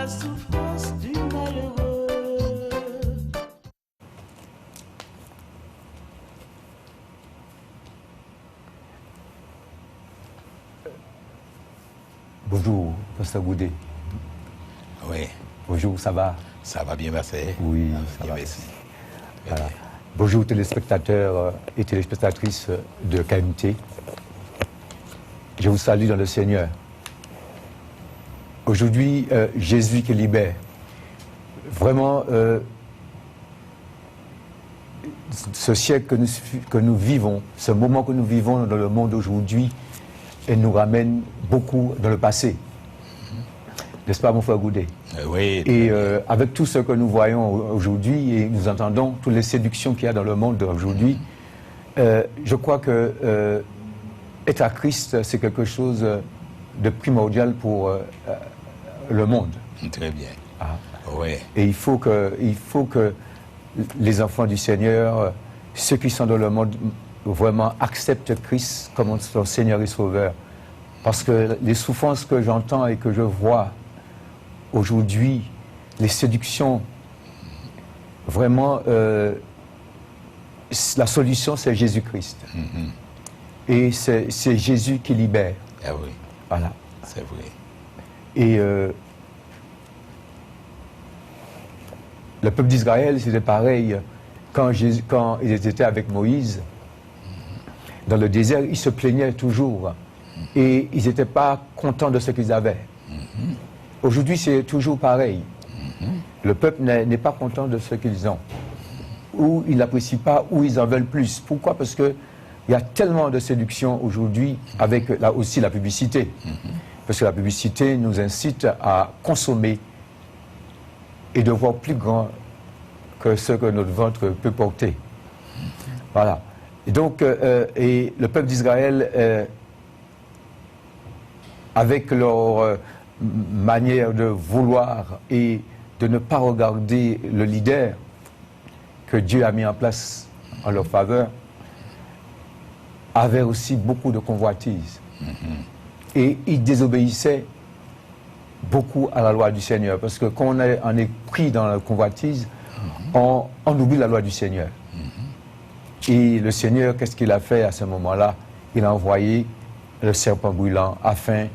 souffrance du malheureux. Bonjour, Pasteur Goudet. Oui. Bonjour, ça va? Ça va bien, merci. Oui, ça va. Merci. Voilà. Bonjour téléspectateurs et téléspectatrices de KMT. Je vous salue dans le Seigneur. Aujourd'hui, Jésus qui libère. Vraiment, ce siècle que nous vivons, ce moment que nous vivons dans le monde aujourd'hui, elle nous ramène beaucoup dans le passé. N'est-ce pas, mon frère Goudet? Oui. Et avec tout ce que nous voyons aujourd'hui et nous entendons, toutes les séductions qu'il y a dans le monde aujourd'hui, je crois que être à Christ, c'est quelque chose de primordial pour le monde. Très bien. Ah. Oui. Et il faut que les enfants du Seigneur, ceux qui sont dans le monde, vraiment acceptent Christ comme son Seigneur et Sauveur. Parce que les souffrances que j'entends et que je vois aujourd'hui, les séductions, vraiment, la solution, c'est Jésus-Christ. Et c'est Jésus qui libère. Ah oui. Voilà. C'est vrai. Et le peuple d'Israël, c'était pareil. Quand ils étaient avec Moïse, dans le désert, ils se plaignaient toujours. Et ils n'étaient pas contents de ce qu'ils avaient. Aujourd'hui, c'est toujours pareil. Le peuple n'est pas content de ce qu'ils ont. Ou ils n'apprécient pas, ou ils en veulent plus. Pourquoi? Parce qu'il y a tellement de séduction aujourd'hui, avec là aussi la publicité. Parce que la publicité nous incite à consommer et de voir plus grand que ce que notre ventre peut porter. Voilà. Et donc, et le peuple d'Israël, avec leur manière de vouloir et de ne pas regarder le leader que Dieu a mis en place en leur faveur, avait aussi beaucoup de convoitises. Et ils désobéissaient beaucoup à la loi du Seigneur. Parce que quand on est pris dans la convoitise, on oublie la loi du Seigneur. Et le Seigneur, qu'est-ce qu'il a fait à ce moment-là? Il a envoyé le serpent brûlant afin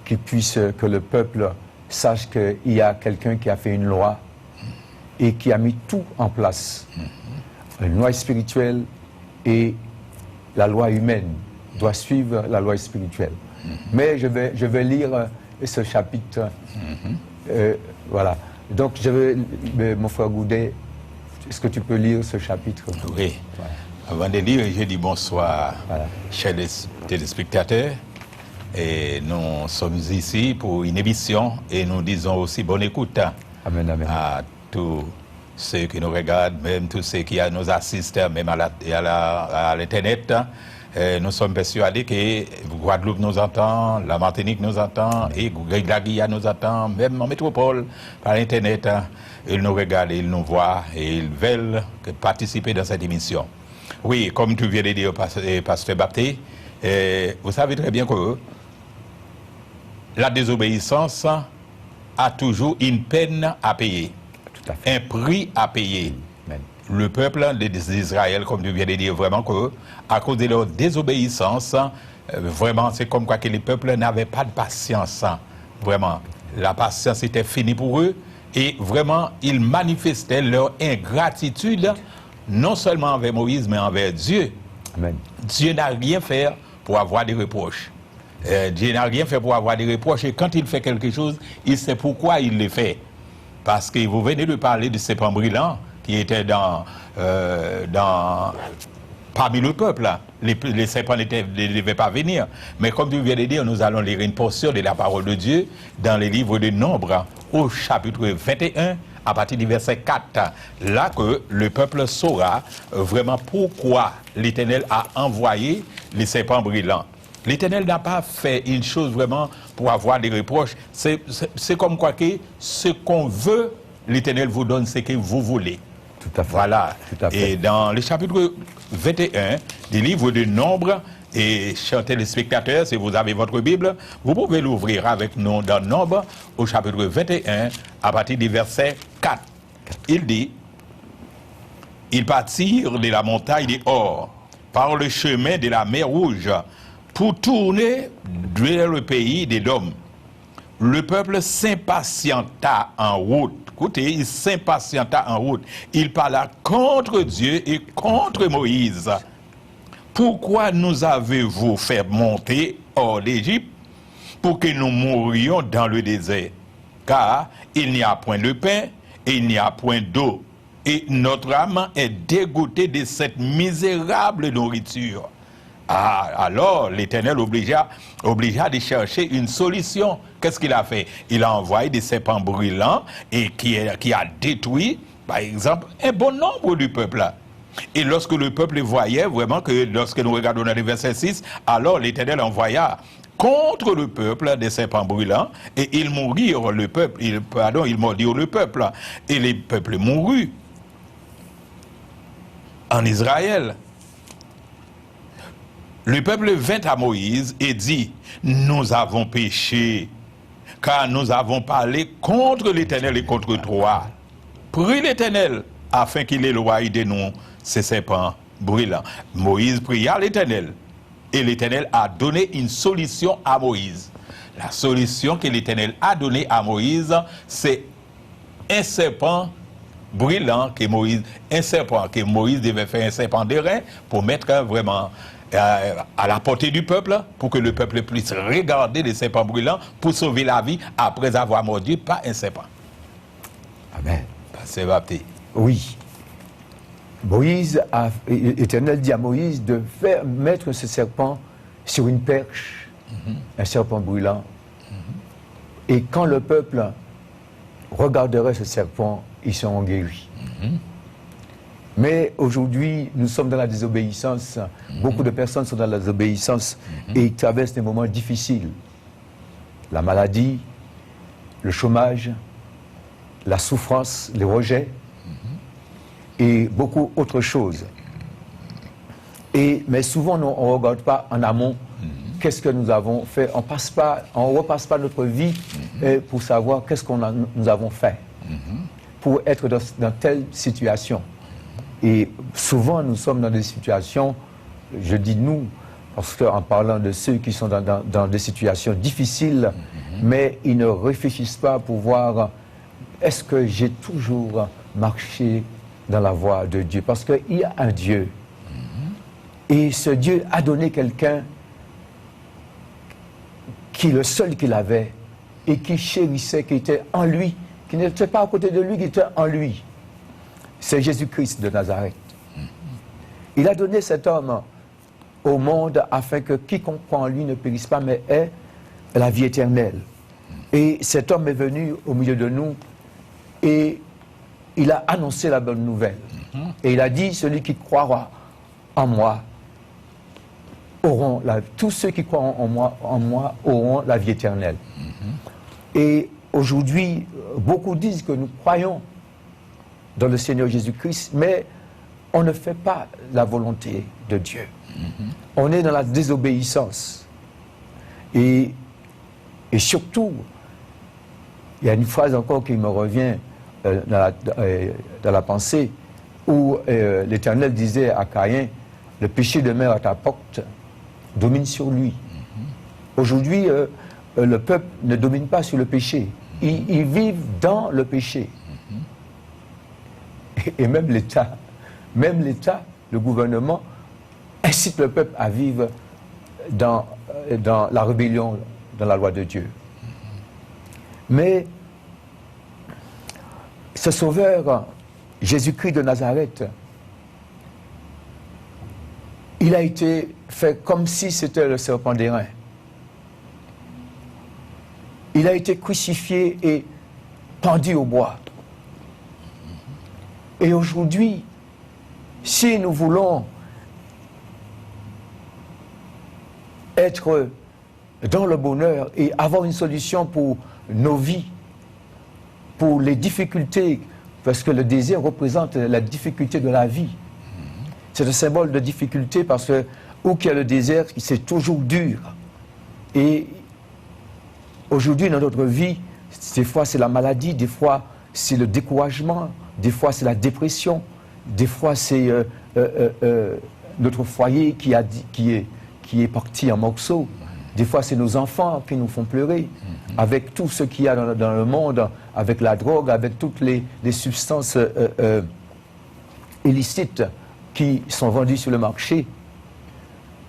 que le peuple sache qu'il y a quelqu'un qui a fait une loi et qui a mis tout en place. Une loi spirituelle et la loi humaine doit suivre la loi spirituelle. Mais je vais lire ce chapitre. Voilà. Donc, mon frère Goudet, est-ce que tu peux lire ce chapitre? Oui. Voilà. Avant de lire, je dis bonsoir, Voilà. chers téléspectateurs. Et nous sommes ici pour une émission et nous disons aussi bonne écoute Amen, amen. à tous ceux qui nous regardent, même tous ceux qui nous assistent, même à l'Internet. Nous sommes persuadés que Guadeloupe nous entend, la Martinique nous entend, et la Guyane nous entend, même en métropole, par Internet. Ils nous regardent, ils nous voient et ils veulent participer dans cette émission. Oui, comme tu viens de dire, Pasteur Baptiste, vous savez très bien que la désobéissance a toujours une peine à payer, Tout à fait. un prix à payer. Amen. Le peuple d'Israël, comme tu viens de dire, vraiment que, à cause de leur désobéissance, vraiment, c'est comme quoi que les peuples n'avaient pas de patience. Vraiment, la patience était finie pour eux et vraiment, ils manifestaient leur ingratitude, non seulement envers Moïse, mais envers Dieu. Amen. Dieu n'a rien fait pour avoir des reproches. Dieu n'a rien fait pour avoir des reproches et quand il fait quelque chose, il sait pourquoi il le fait. Parce que vous venez de parler du serpent brûlant qui était parmi le peuple. Les serpents ne devaient pas venir. Mais comme tu viens de dire, nous allons lire une portion de la parole de Dieu dans le livre de Nombre au chapitre 21 à partir du verset 4. Là que le peuple saura vraiment pourquoi l'Éternel a envoyé les serpents brûlants. L'Éternel n'a pas fait une chose vraiment pour avoir des reproches. C'est comme quoi que ce qu'on veut, l'Éternel vous donne ce que vous voulez. Tout à fait. Voilà. Tout à fait. Et dans le chapitre 21 du livre de Nombre, Et chers téléspectateurs, si vous avez votre Bible, vous pouvez l'ouvrir avec nous dans Nombre, au chapitre 21, à partir du verset 4. Il dit, ils partirent de la montagne des Hors, par le chemin de la mer Rouge, pour tourner vers le pays des Dômes. Le peuple s'impatienta en route. Écoutez, il s'impatienta en route. Il parla contre Dieu et contre Moïse. Pourquoi nous avez-vous fait monter hors d'Égypte pour que nous mourions dans le désert? Car il n'y a point de pain et il n'y a point d'eau. Et notre âme est dégoûtée de cette misérable nourriture. Ah, alors l'Éternel obligea de chercher une solution. Qu'est-ce qu'il a fait? Il a envoyé des serpents brûlants et qui a détruit, par exemple, un bon nombre du peuple. Et lorsque le peuple voyait vraiment que, lorsque nous regardons dans le verset 6, alors l'Éternel envoya contre le peuple des serpents brûlants et ils mourirent le peuple, ils mordirent le peuple et le peuple mourut en Israël. Le peuple vint à Moïse et dit, nous avons péché, car nous avons parlé contre l'Éternel et contre toi. Prie l'Éternel, afin qu'il éloigne de nous ces serpents brûlants. Moïse pria l'Éternel, et l'Éternel a donné une solution à Moïse. La solution que l'Éternel a donnée à Moïse, c'est un serpent brûlant que Moïse devait faire un serpent d'airain pour mettre vraiment à la portée du peuple, pour que le peuple puisse regarder les serpents brûlants pour sauver la vie après avoir mordu par un serpent. Amen. C'est baptisé. Oui. L'Éternel dit à Moïse de faire mettre ce serpent sur une perche, un serpent brûlant. Et quand le peuple regarderait ce serpent, ils seront guéris. Mais aujourd'hui, nous sommes dans la désobéissance. Beaucoup de personnes sont dans la désobéissance et traversent des moments difficiles. La maladie, le chômage, la souffrance, les rejets et beaucoup d'autres choses. Mais souvent, on ne regarde pas en amont qu'est-ce que nous avons fait. On ne repasse pas notre vie pour savoir qu'est-ce nous avons fait pour être dans telle situation. Et souvent, nous sommes dans des situations, je dis nous, parce qu'en parlant de ceux qui sont dans des situations difficiles, mais ils ne réfléchissent pas pour voir est-ce que j'ai toujours marché dans la voie de Dieu. Parce qu'il y a un Dieu. Et ce Dieu a donné quelqu'un qui est le seul qu'il avait et qui chérissait, qui était en lui, qui n'était pas à côté de lui, qui était en lui. C'est Jésus-Christ de Nazareth. Il a donné cet homme au monde afin que quiconque croit en lui ne périsse pas, mais ait la vie éternelle. Et cet homme est venu au milieu de nous et il a annoncé la bonne nouvelle. Et il a dit, celui qui croira en moi, tous ceux qui croient en moi auront la vie éternelle. Et aujourd'hui, beaucoup disent que nous croyons dans le Seigneur Jésus-Christ, mais on ne fait pas la volonté de Dieu. On est dans la désobéissance. Et surtout, il y a une phrase encore qui me revient dans la pensée, où l'Éternel disait à Caïn, le péché demeure à ta porte, domine sur lui. Aujourd'hui, le peuple ne domine pas sur le péché. Ils vivent dans le péché. Et même l'État, le gouvernement, incite le peuple à vivre dans la rébellion, dans la loi de Dieu. Mais ce sauveur, Jésus-Christ de Nazareth, il a été fait comme si c'était le serpent d'airain. Il a été crucifié et pendu au bois. Et aujourd'hui, si nous voulons être dans le bonheur et avoir une solution pour nos vies, pour les difficultés, parce que le désir représente la difficulté de la vie. C'est un symbole de difficulté parce que où qu'il y a le désert, c'est toujours dur. Et aujourd'hui, dans notre vie, des fois c'est la maladie, des fois c'est le découragement, des fois c'est la dépression, des fois c'est notre foyer qui est parti en morceaux, des fois c'est nos enfants qui nous font pleurer, avec tout ce qu'il y a dans le monde, avec la drogue, avec toutes les substances illicites qui sont vendues sur le marché.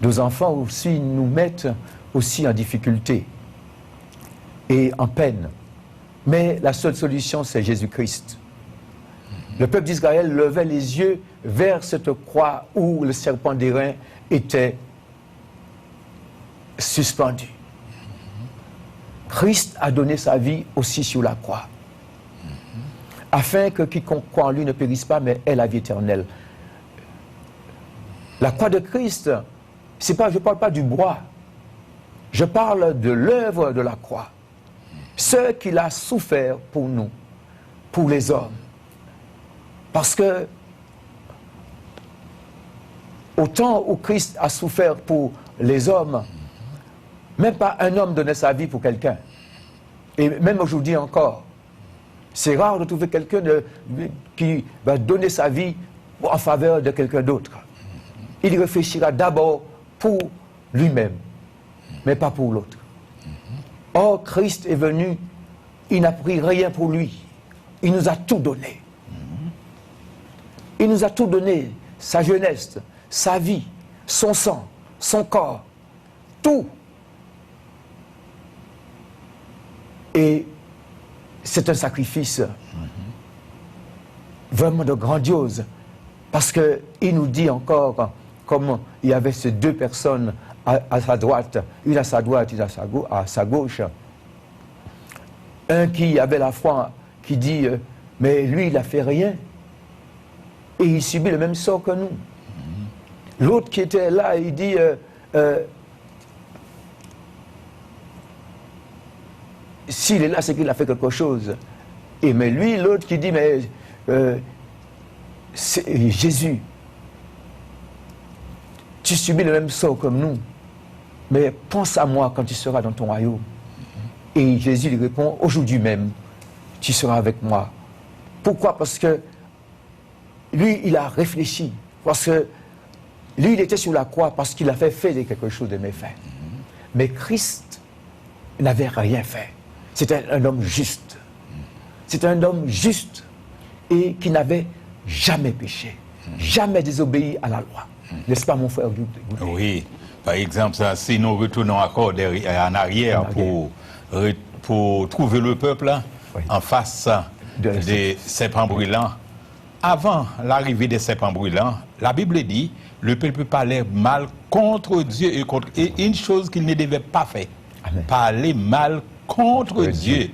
Nos enfants aussi nous mettent aussi en difficulté et en peine. Mais la seule solution, c'est Jésus-Christ. Le peuple d'Israël levait les yeux vers cette croix où le serpent d'airain était suspendu. Christ a donné sa vie aussi sur la croix, afin que quiconque croit en lui ne périsse pas, mais ait la vie éternelle. La croix de Christ, je ne parle pas du bois, je parle de l'œuvre de la croix. Ce qu'il a souffert pour nous, pour les hommes. Parce que au temps où Christ a souffert pour les hommes, même pas un homme donnait sa vie pour quelqu'un. Et même aujourd'hui encore, c'est rare de trouver quelqu'un qui va donner sa vie en faveur de quelqu'un d'autre. Il réfléchira d'abord pour lui-même, mais pas pour l'autre. Or, Christ est venu, il n'a pris rien pour lui. Il nous a tout donné. Il nous a tout donné, sa jeunesse, sa vie, son sang, son corps, tout. Et c'est un sacrifice vraiment de grandiose, parce qu'il nous dit encore, comme il y avait ces deux personnes à sa droite, une à sa droite, une à sa gauche. Un qui avait la foi, qui dit, mais lui, il n'a fait rien. Et il subit le même sort que nous. L'autre qui était là, il dit, s'il est là, c'est qu'il a fait quelque chose. Et mais lui, l'autre qui dit, mais Jésus, tu subis le même sort comme nous. Mais pense à moi quand tu seras dans ton royaume. Et Jésus lui répond, aujourd'hui même, tu seras avec moi. Pourquoi? Parce que lui, il a réfléchi. Parce que lui, il était sur la croix parce qu'il avait fait quelque chose de méfait. Mais Christ n'avait rien fait. C'était un homme juste. C'était un homme juste et qui n'avait jamais péché, jamais désobéi à la loi. N'est-ce pas, mon frère Goudet? Oui. Par exemple, si nous retournons encore en arrière pour trouver le peuple en face des serpents brûlants, avant l'arrivée des serpents brûlants, la Bible dit, le peuple parlait mal contre Dieu et une chose qu'il ne devait pas faire. Amen. Parler mal contre Dieu.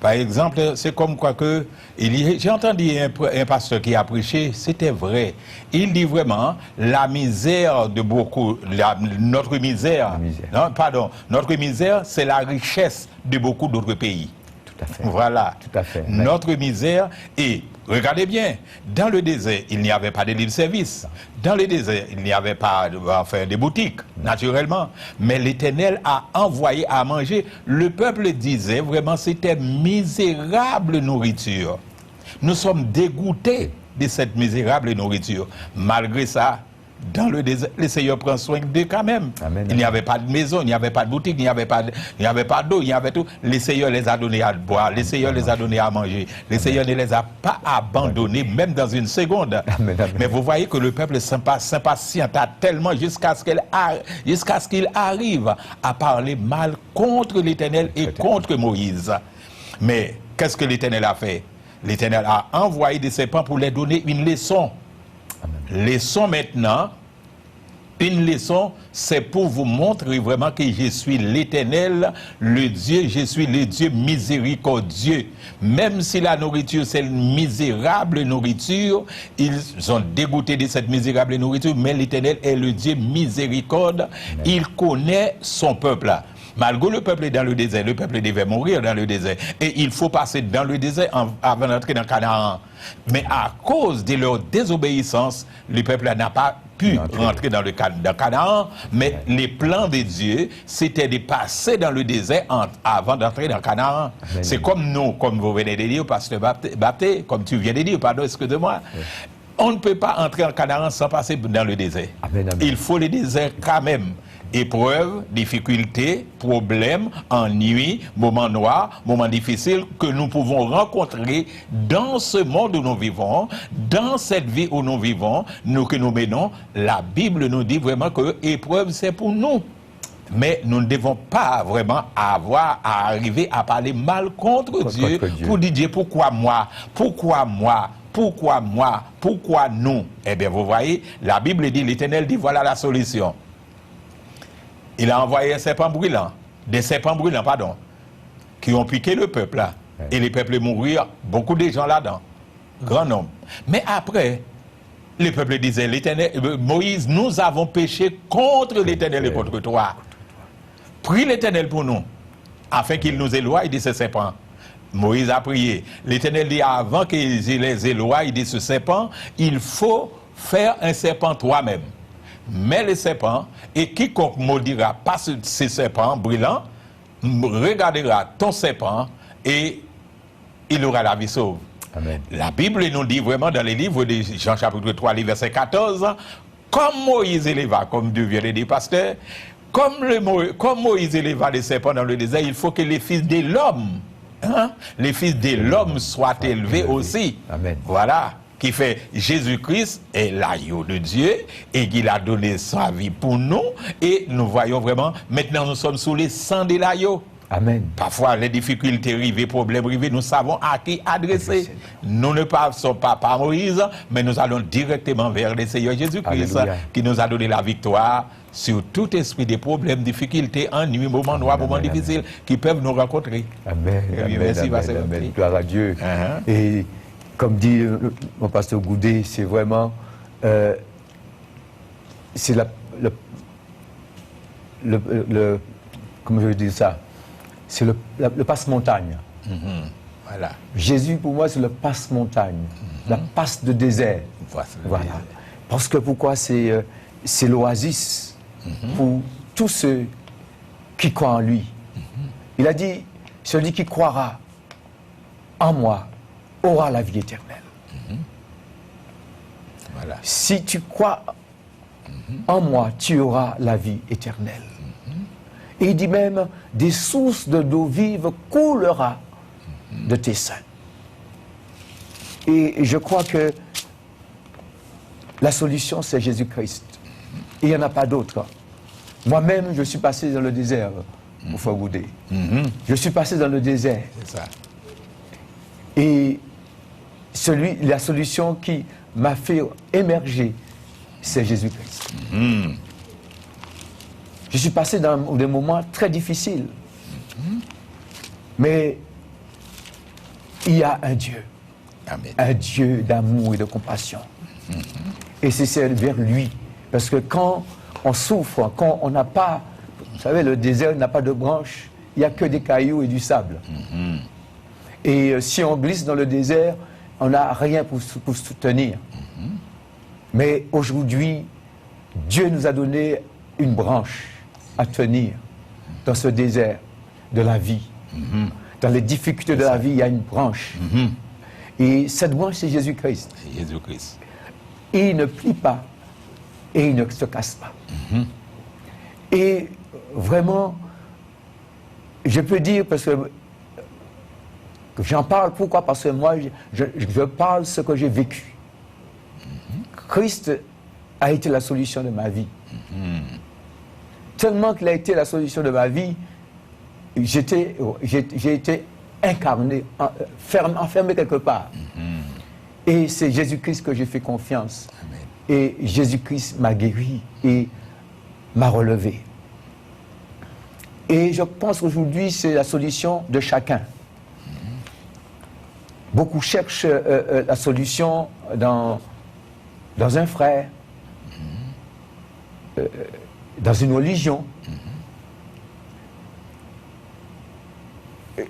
Par exemple, c'est comme quoi que, j'ai entendu un pasteur qui a prêché, c'était vrai. Il dit vraiment, la misère de beaucoup, notre misère, non, pardon, notre misère, c'est la richesse de beaucoup d'autres pays. Tout à fait. Voilà. Tout à fait. Notre misère, et regardez bien, dans le désert, il n'y avait pas de libre-service. Dans le désert, il n'y avait pas de boutiques, naturellement. Mais l'Éternel a envoyé à manger. Le peuple disait vraiment, c'était misérable nourriture. Nous sommes dégoûtés de cette misérable nourriture. Malgré ça, dans le désert, le Seigneur prend soin d'eux quand même. Amen, il n'y avait pas de maison, il n'y avait pas de boutique, il n'y avait pas d'eau, il y avait tout. Le Seigneur les a donnés à boire, le Seigneur les a donnés à manger. Le Seigneur ne les a pas abandonnés, même dans une seconde. Amen. Mais vous voyez que le peuple s'impatienta tellement jusqu'à ce qu'il arrive à parler mal contre l'Éternel et contre Moïse. Mais qu'est-ce que l'Éternel a fait? L'Éternel a envoyé des serpents pour leur donner une leçon. Leçon maintenant, une leçon, c'est pour vous montrer vraiment que je suis l'Éternel, le Dieu, je suis le Dieu miséricordieux. Même si la nourriture, c'est une misérable nourriture, ils sont dégoûtés de cette misérable nourriture, mais l'Éternel est le Dieu miséricorde. Amen. Il connaît son peuple. Malgré le peuple est dans le désert, le peuple devait mourir dans le désert. Et il faut passer dans le désert avant d'entrer dans Canaan. Mais à cause de leur désobéissance, le peuple n'a pas pu rentrer dans le Canaan, mais les plans de Dieu, c'était de passer dans le désert avant d'entrer dans le Canaan. C'est comme nous, comme vous venez de dire, pasteur Baptiste, comme tu viens de dire, pardon, excusez-moi. On ne peut pas entrer en Canaan sans passer dans le désert. Il faut le désert quand même. Épreuves, difficultés, problèmes, ennuis, moments noirs, moments difficiles que nous pouvons rencontrer dans ce monde où nous vivons, dans cette vie où nous vivons, que nous menons. La Bible nous dit vraiment que l'épreuve, c'est pour nous. Mais nous ne devons pas vraiment avoir à arriver à parler mal contre Dieu pour dire Dieu, pourquoi moi? Pourquoi moi? Pourquoi moi? Pourquoi nous? Eh bien, vous voyez, la Bible dit, l'Éternel dit, voilà la solution. Il a envoyé des serpents brûlants, pardon, qui ont piqué le peuple là. Et les peuples mourirent, beaucoup de gens là-dedans, grand nombre. Mais après, le peuple disait, Moïse, nous avons péché contre l'Éternel et contre toi. Prie l'Éternel pour nous, afin qu'il nous éloigne de ces serpents. Moïse a prié. L'Éternel dit, avant qu'il les éloigne de ce serpent, il faut faire un serpent toi-même. Mais les serpents, et quiconque maudira pas ces serpents brûlants, regardera ton serpent et il aura la vie sauve. Amen. La Bible nous dit vraiment dans les livres de Jean chapitre 3, verset 14, comme Moïse éleva, comme Dieu vient de dire, pasteur, comme Moïse éleva les serpents dans le désert, il faut que les fils de l'homme, les fils de l'homme soient élevés aussi. Amen. Voilà. Qui fait Jésus-Christ est l'agneau de Dieu et qu'il a donné sa vie pour nous. Et nous voyons vraiment, maintenant nous sommes sous les sangs de l'agneau. Amen. Parfois les difficultés arrivent, les problèmes arrivent, nous savons à qui adresser. Nous ne passons pas par Moïse, mais nous allons directement vers le Seigneur Jésus-Christ qui nous a donné la victoire sur tout esprit de problèmes, difficultés, ennuis, moments noirs, moments difficiles qui peuvent nous rencontrer. Amen. Amen. Merci, Amen. Gloire à Dieu. Et comme dit mon pasteur Goudet, c'est vraiment, c'est comment je veux dire ça, c'est le passe-montagne. Voilà. Jésus pour moi c'est le passe-montagne, la passe de désert. Voilà. Parce que pourquoi c'est l'oasis pour tous ceux qui croient en lui. Il a dit, celui qui croira en moi aura la vie éternelle. Voilà. Si tu crois en moi, tu auras la vie éternelle. Et il dit même, des sources d'eau vive coulera de tes seins. Et je crois que la solution, c'est Jésus-Christ. Il n'y en a pas d'autre. Moi-même, je suis passé dans le désert, pour faire goûter. Je suis passé dans le désert. C'est ça. Et la solution qui m'a fait émerger, c'est Jésus-Christ. Je suis passé dans des moments très difficiles. Mais il y a un Dieu. Amen. Un Dieu d'amour et de compassion. Et c'est vers lui. Parce que quand on souffre, quand on n'a pas, vous savez, le désert n'a pas de branches, il n'y a que des cailloux et du sable. Et si on glisse dans le désert, on n'a rien pour soutenir. Mais aujourd'hui, Dieu nous a donné une branche à tenir dans ce désert de la vie. Dans les difficultés de la vie, il y a une branche. Et cette branche, c'est Jésus-Christ. Jésus-Christ. Il ne plie pas et il ne se casse pas. Et vraiment, je peux dire, parce que j'en parle, pourquoi? Parce que moi, je parle ce que j'ai vécu. Christ a été la solution de ma vie. Tellement qu'il a été la solution de ma vie, j'ai été incarné, enfermé quelque part. Et c'est Jésus-Christ que j'ai fait confiance. Amen. Et Jésus-Christ m'a guéri et m'a relevé. Et je pense qu'aujourd'hui, c'est la solution de chacun. Beaucoup cherchent la solution dans un frère, dans une religion,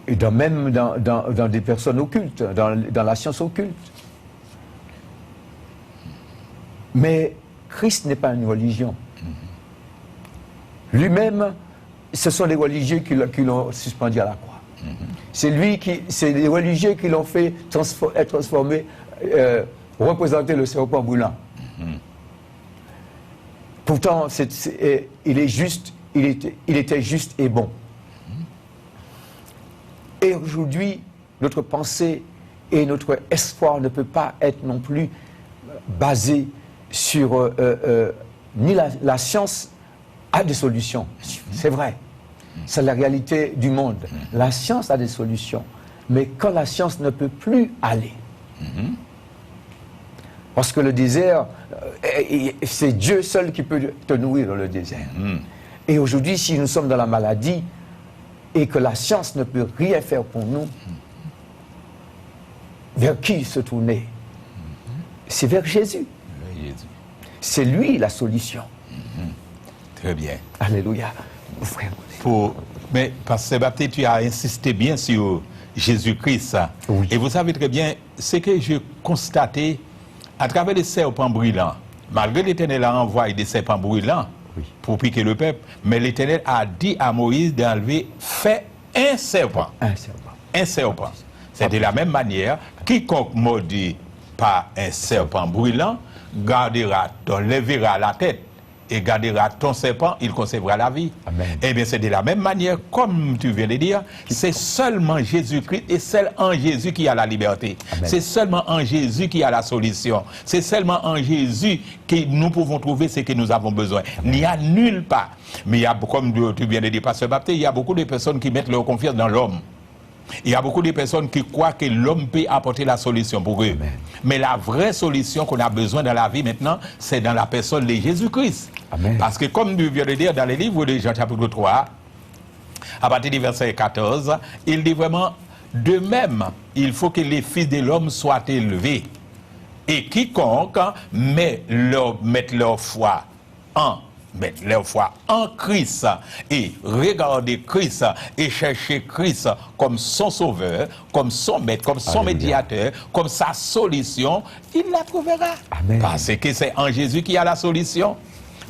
et même dans des personnes occultes, dans la science occulte. Mais Christ n'est pas une religion. Lui-même, ce sont les religieux qui l'ont suspendu à la croix. C'est les religieux qui l'ont fait être transformé, représenter le serpent brûlant. Pourtant, il était juste et bon. Et aujourd'hui, notre pensée et notre espoir ne peut pas être non plus basé sur... ni la science a des solutions, c'est vrai. C'est la réalité du monde. La science a des solutions. Mais quand la science ne peut plus aller, parce que le désert, c'est Dieu seul qui peut te nourrir dans le désert. Et aujourd'hui, si nous sommes dans la maladie et que la science ne peut rien faire pour nous, vers qui se tourner? C'est vers Jésus. C'est lui la solution. Très bien. Alléluia. Mais Pasteur Baptiste, tu as insisté bien sur Jésus-Christ. Oui. Et vous savez très bien, ce que j'ai constaté à travers les serpents brûlants, malgré l'Éternel a envoyé des serpents brûlants pour piquer le peuple, mais l'Éternel a dit à Moïse d'enlever, fais un serpent. Un serpent. C'est de la même manière, quiconque maudit par un serpent brûlant, lèvera la tête et gardera ton serpent, il conservera la vie. Amen. Eh bien, c'est de la même manière, comme tu viens de dire, c'est seulement Jésus-Christ et seul en Jésus qui a la liberté. Amen. C'est seulement en Jésus qui a la solution. C'est seulement en Jésus que nous pouvons trouver ce que nous avons besoin. Il n'y a nulle part. Mais il y a, comme tu viens de dire, Pasteur Baptiste, il y a beaucoup de personnes qui mettent leur confiance dans l'homme. Il y a beaucoup de personnes qui croient que l'homme peut apporter la solution pour eux. Amen. Mais la vraie solution qu'on a besoin dans la vie maintenant, c'est dans la personne de Jésus-Christ. Amen. Parce que comme tu viens de dire dans le livre de Jean chapitre 3, à partir du verset 14, il dit vraiment, de même, il faut que les fils de l'homme soient élevés. Et quiconque met leur foi en Christ et regarder Christ et chercher Christ comme son sauveur, comme son maître, comme son médiateur, comme sa solution, il la trouvera. Amen. Parce que c'est en Jésus qu'il y a la solution.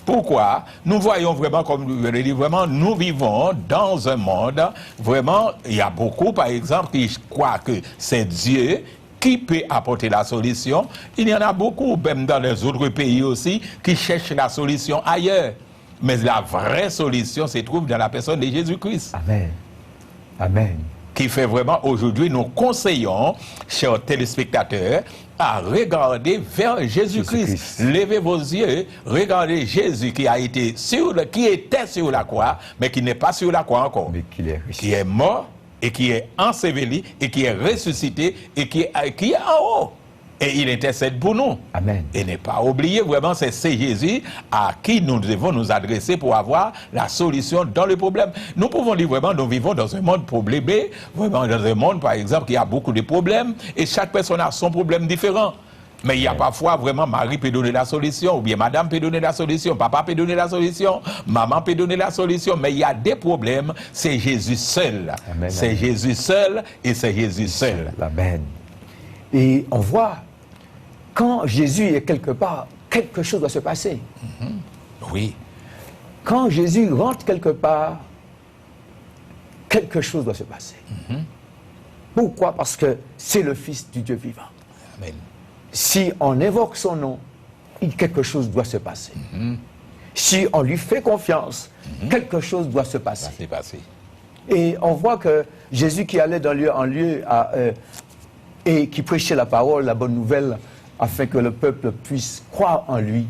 Pourquoi? Nous voyons vraiment, comme je le dis, vraiment, nous vivons dans un monde, vraiment, il y a beaucoup, par exemple, qui croient que c'est Dieu qui peut apporter la solution. Il y en a beaucoup, même dans les autres pays aussi, qui cherchent la solution ailleurs. Mais la vraie solution se trouve dans la personne de Jésus-Christ. Amen. Amen. Qui fait vraiment, aujourd'hui, nous conseillons, chers téléspectateurs, à regarder vers Jésus-Christ. Levez vos yeux, regardez Jésus qui était sur la croix, mais qui n'est pas sur la croix encore. Mais qui est mort, et qui est enseveli, et qui est ressuscité, et qui est en haut. Et il intercède pour nous. Amen. Et ne pas oublier, vraiment, c'est Jésus à qui nous devons nous adresser pour avoir la solution dans le problème. Nous pouvons dire vraiment, nous vivons dans un monde problémé, vraiment dans un monde, par exemple, qui a beaucoup de problèmes, et chaque personne a son problème différent. Mais il y a parfois vraiment Marie peut donner la solution, ou bien Madame peut donner la solution, Papa peut donner la solution, Maman peut donner la solution, mais il y a des problèmes, c'est Jésus seul. Amen. C'est Jésus seul et c'est Jésus seul. Amen. Et on voit, quand Jésus est quelque part, quelque chose doit se passer. Oui. Quand Jésus rentre quelque part, quelque chose doit se passer. Pourquoi? Parce que c'est le Fils du Dieu vivant. Amen. Si on évoque son nom, quelque chose doit se passer. Si on lui fait confiance, quelque chose doit se passer. Ça s'est passé. Et on voit que Jésus qui allait d'un lieu en lieu et qui prêchait la parole, la bonne nouvelle, afin que le peuple puisse croire en lui,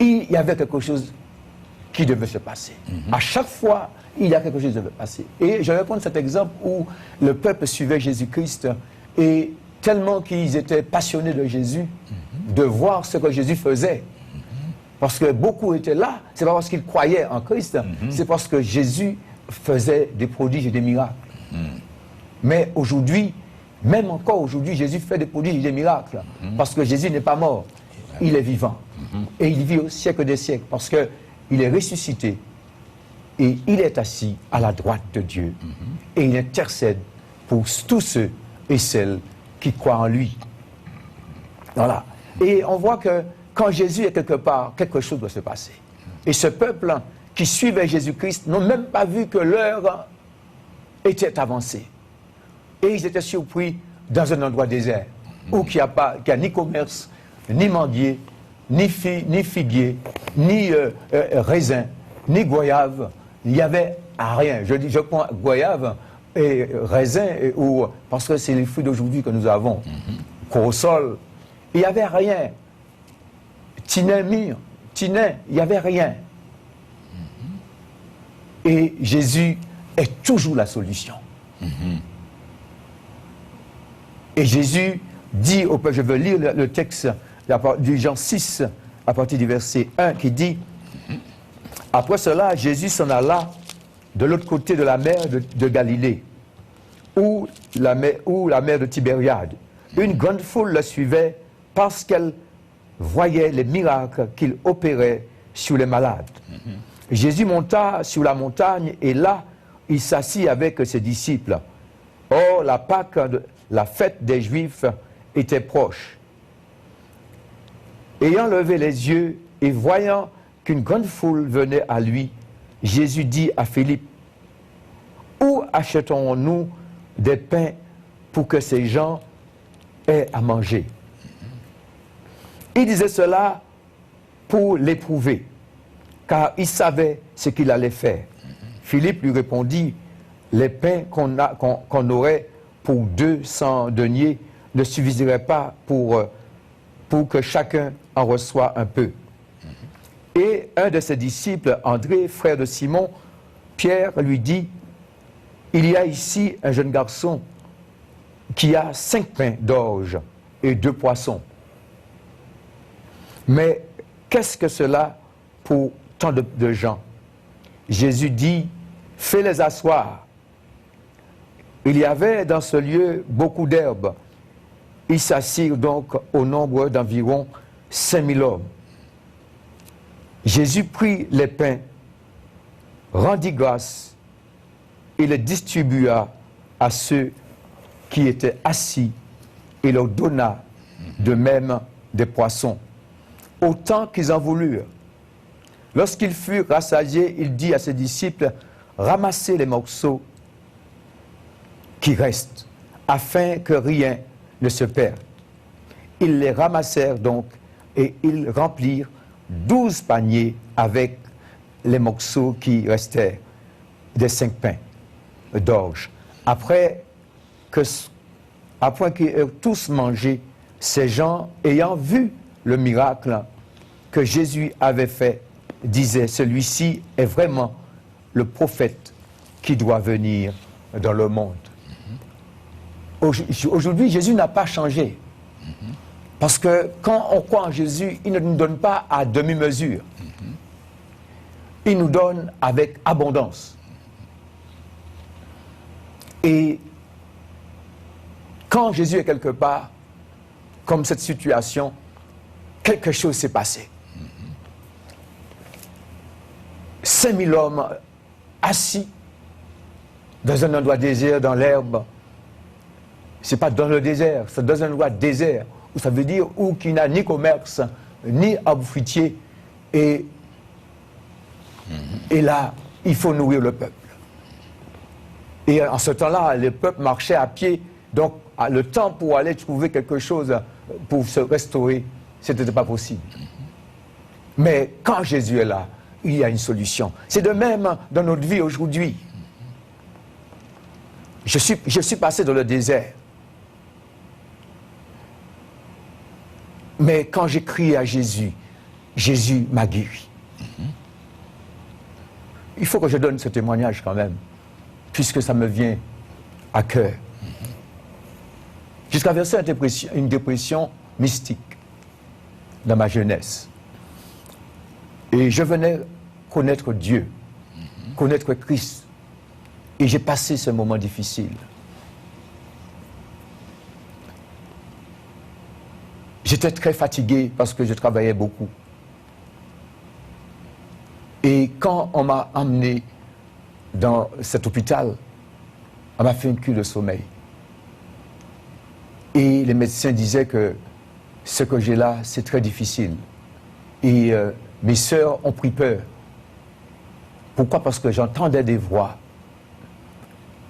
il y avait quelque chose qui devait se passer. À chaque fois, il y a quelque chose qui devait passer. Et je vais prendre cet exemple où le peuple suivait Jésus-Christ et tellement qu'ils étaient passionnés de Jésus, de voir ce que Jésus faisait. Parce que beaucoup étaient là, c'est pas parce qu'ils croyaient en Christ, c'est parce que Jésus faisait des prodiges et des miracles. Mais aujourd'hui, même encore aujourd'hui, Jésus fait des prodiges et des miracles. Parce que Jésus n'est pas mort, il est vivant. Et il vit au siècle des siècles, parce qu'il est ressuscité. Et il est assis à la droite de Dieu. Et il intercède pour tous ceux et celles qui croient en lui. Voilà. Et on voit que quand Jésus est quelque part, quelque chose doit se passer. Et ce peuple qui suivait Jésus-Christ n'ont même pas vu que l'heure était avancée. Et ils étaient surpris dans un endroit désert, où il n'y a ni commerce, ni manguier, ni figuier, ni raisin, ni goyave. Il n'y avait rien. Je prends goyave et raisin, parce que c'est les fruits d'aujourd'hui que nous avons. Corosol, il n'y avait rien. Tinin, il n'y avait rien. Et Jésus est toujours la solution. Et Jésus dit au peuple, je veux lire le texte du Jean 6, à partir du verset 1, qui dit, après cela, Jésus s'en alla de l'autre côté de la mer de Galilée, ou la mer de Tibériade. Une grande foule le suivait parce qu'elle voyait les miracles qu'il opérait sur les malades. Jésus monta sur la montagne et là, il s'assit avec ses disciples. Or, la Pâque, la fête des Juifs, était proche. Ayant levé les yeux et voyant qu'une grande foule venait à lui, Jésus dit à Philippe, « Où achetons-nous des pains pour que ces gens aient à manger ?» Il disait cela pour l'éprouver, car il savait ce qu'il allait faire. Philippe lui répondit, « Les pains qu'on aurait pour 200 deniers ne suffiraient pas pour que chacun en reçoive un peu. » Et un de ses disciples, André, frère de Simon, Pierre, lui dit, « Il y a ici un jeune garçon qui a 5 pains d'orge et 2 poissons. Mais qu'est-ce que cela pour tant de gens? » Jésus dit, « Fais-les asseoir. » Il y avait dans ce lieu beaucoup d'herbes. Ils s'assirent donc au nombre d'environ 5000 hommes. Jésus prit les pains, rendit grâce et les distribua à ceux qui étaient assis et leur donna de même des poissons, autant qu'ils en voulurent. Lorsqu'ils furent rassasiés, il dit à ses disciples, « Ramassez les morceaux qui restent, afin que rien ne se perde. » Ils les ramassèrent donc et ils remplirent 12 paniers avec les morceaux qui restèrent des 5 pains d'orge. Après qu'ils eurent tous mangé, ces gens, ayant vu le miracle que Jésus avait fait, disaient, celui-ci est vraiment le prophète qui doit venir dans le monde. Aujourd'hui, Jésus n'a pas changé. Parce que quand on croit en Jésus, il ne nous donne pas à demi-mesure. Il nous donne avec abondance. Et quand Jésus est quelque part, comme cette situation, quelque chose s'est passé. 5000 hommes assis dans un endroit désert, dans l'herbe. Ce n'est pas dans le désert, c'est dans un endroit désert, où ça veut dire où il n'y a ni commerce, ni arbre fruitier. Et là, il faut nourrir le peuple. Et en ce temps-là, le peuple marchait à pied. Donc, le temps pour aller trouver quelque chose pour se restaurer, ce n'était pas possible. Mais quand Jésus est là, il y a une solution. C'est de même dans notre vie aujourd'hui. Je suis passé dans le désert. Mais quand j'ai crié à Jésus, Jésus m'a guéri. Il faut que je donne ce témoignage quand même, puisque ça me vient à cœur. J'ai traversé une dépression mystique dans ma jeunesse. Et je venais connaître Dieu, connaître Christ. Et j'ai passé ce moment difficile. J'étais très fatigué parce que je travaillais beaucoup. Et quand on m'a emmené dans cet hôpital, on m'a fait une cure de sommeil. Et les médecins disaient que ce que j'ai là, c'est très difficile. Et mes sœurs ont pris peur. Pourquoi? Parce que j'entendais des voix.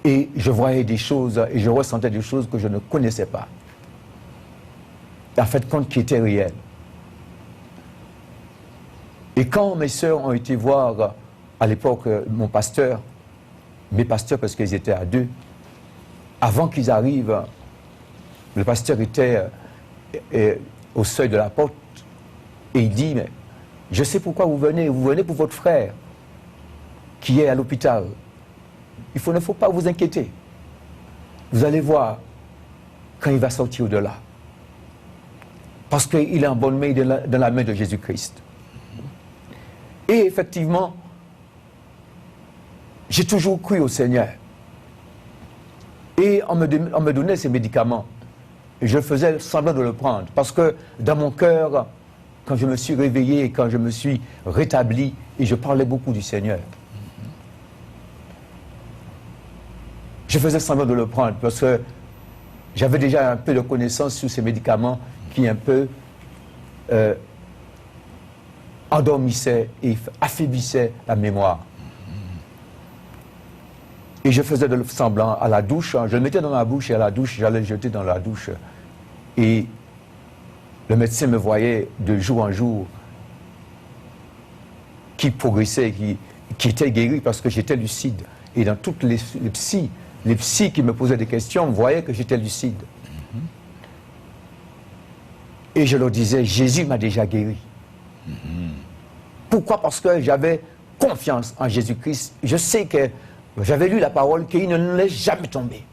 Et je voyais des choses et je ressentais des choses que je ne connaissais pas. En fait, compte qui étaient réelles. Et quand mes sœurs ont été voir, à l'époque, mon pasteur, mes pasteurs, parce qu'ils étaient à 2, avant qu'ils arrivent, le pasteur était au seuil de la porte et il dit, mais je sais pourquoi vous venez pour votre frère qui est à l'hôpital. Il ne faut pas vous inquiéter. Vous allez voir quand il va sortir de là. Parce qu'il est en bonne main dans la main de Jésus-Christ. Et effectivement, j'ai toujours cru au Seigneur. Et on me donnait ces médicaments. Et je faisais semblant de le prendre. Parce que dans mon cœur, quand je me suis réveillé, quand je me suis rétabli, et je parlais beaucoup du Seigneur, je faisais semblant de le prendre parce que j'avais déjà un peu de connaissance sur ces médicaments qui un peu endormissaient et affaiblissaient la mémoire. Et je faisais de semblant à la douche, je le mettais dans ma bouche et à la douche, j'allais le jeter dans la douche. Et le médecin me voyait de jour en jour qui progressait, qui était guéri parce que j'étais lucide. Et dans toutes les psys qui me posaient des questions voyaient que j'étais lucide. Et je leur disais, Jésus m'a déjà guéri. Pourquoi? Parce que j'avais confiance en Jésus-Christ. Je sais que j'avais lu la parole, qu'il ne nous laisse jamais tomber.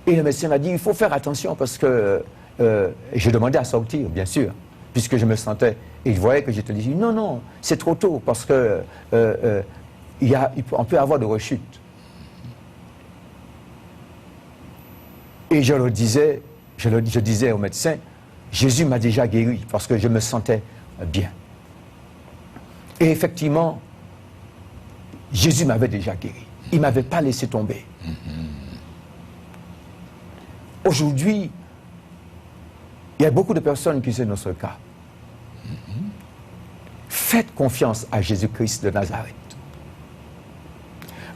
Et le médecin m'a dit, il faut faire attention parce que j'ai demandé à sortir, bien sûr, puisque je me sentais, et il voyait que j'étais lucide. Non, non, c'est trop tôt parce que on peut avoir de rechutes. Et je disais au médecin, Jésus m'a déjà guéri parce que je me sentais bien. Et effectivement, Jésus m'avait déjà guéri. Il ne m'avait pas laissé tomber. Aujourd'hui, il y a beaucoup de personnes qui sont dans ce cas. Faites confiance à Jésus-Christ de Nazareth.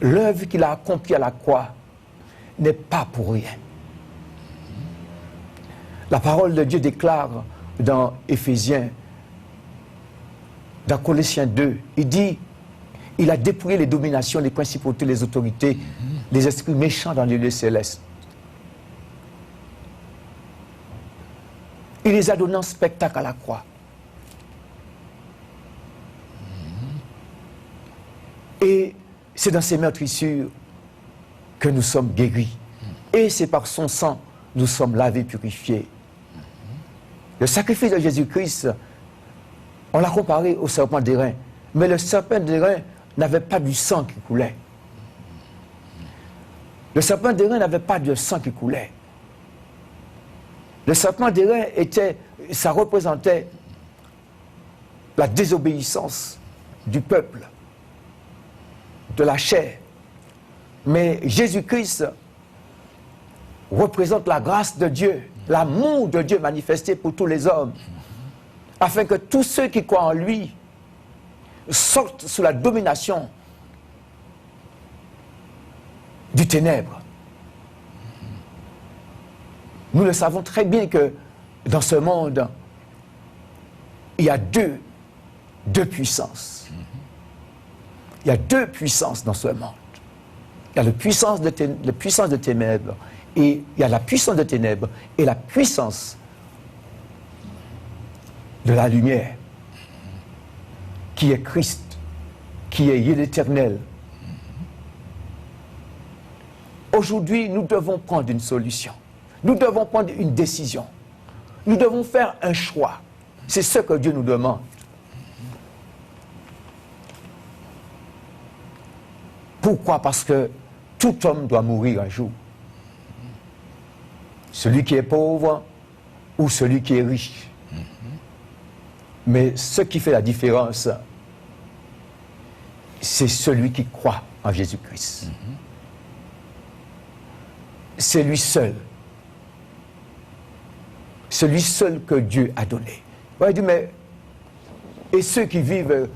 L'œuvre qu'il a accomplie à la croix n'est pas pour rien. La parole de Dieu déclare dans Éphésiens, dans Colossiens 2, il dit, il a dépouillé les dominations, les principautés, les autorités, les esprits méchants dans les lieux célestes. Il les a donnés en spectacle à la croix. Et c'est dans ces meurtrissures que nous sommes guéris. Et c'est par son sang nous sommes lavés, purifiés. Le sacrifice de Jésus-Christ, on l'a comparé au serpent d'airain. Mais le serpent d'airain n'avait pas du sang qui coulait. Le serpent d'airain n'avait pas de sang qui coulait. Le serpent d'airain ça représentait la désobéissance du peuple, de la chair. Mais Jésus-Christ représente la grâce de Dieu, l'amour de Dieu manifesté pour tous les hommes, afin que tous ceux qui croient en lui sortent sous la domination du ténèbre. Nous le savons très bien que dans ce monde, il y a deux puissances. Il y a deux puissances dans ce monde. Il y a la puissance de ténèbres et il y a la puissance de ténèbres et la puissance de la lumière qui est Christ, qui est l'Éternel. Aujourd'hui, nous devons prendre une solution. Nous devons prendre une décision. Nous devons faire un choix. C'est ce que Dieu nous demande. Pourquoi? Parce que tout homme doit mourir un jour. Celui qui est pauvre ou celui qui est riche. Mais ce qui fait la différence, c'est celui qui croit en Jésus-Christ. C'est lui seul celui seul que Dieu a donné. On va dire, mais et ceux qui vivent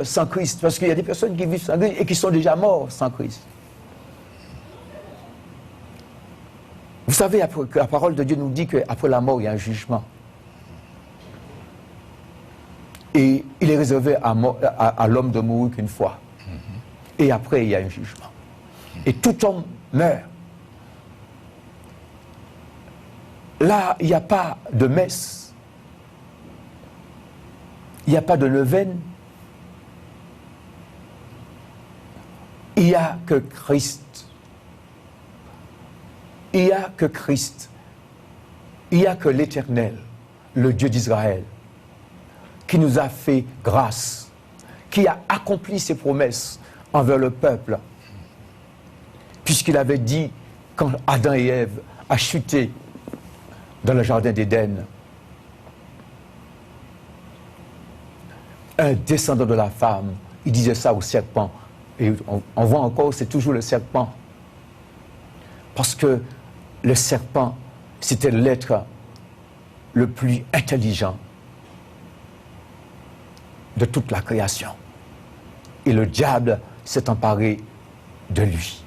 sans Christ, parce qu'il y a des personnes qui vivent sans Christ et qui sont déjà morts sans Christ. Vous savez que la parole de Dieu nous dit qu'après la mort, il y a un jugement. Et il est réservé à l'homme de mourir qu'une fois. Et après, il y a un jugement. Et tout homme meurt. Là, il n'y a pas de messe. Il n'y a pas de neuvaine. Il n'y a que Christ. Il n'y a que Christ. Il n'y a que l'Éternel, le Dieu d'Israël, qui nous a fait grâce, qui a accompli ses promesses envers le peuple, puisqu'il avait dit, quand Adam et Ève a chuté dans le jardin d'Éden, un descendant de la femme, il disait ça au serpent, et on voit encore, c'est toujours le serpent, parce que le serpent, c'était l'être le plus intelligent de toute la création. Et le diable s'est emparé de lui.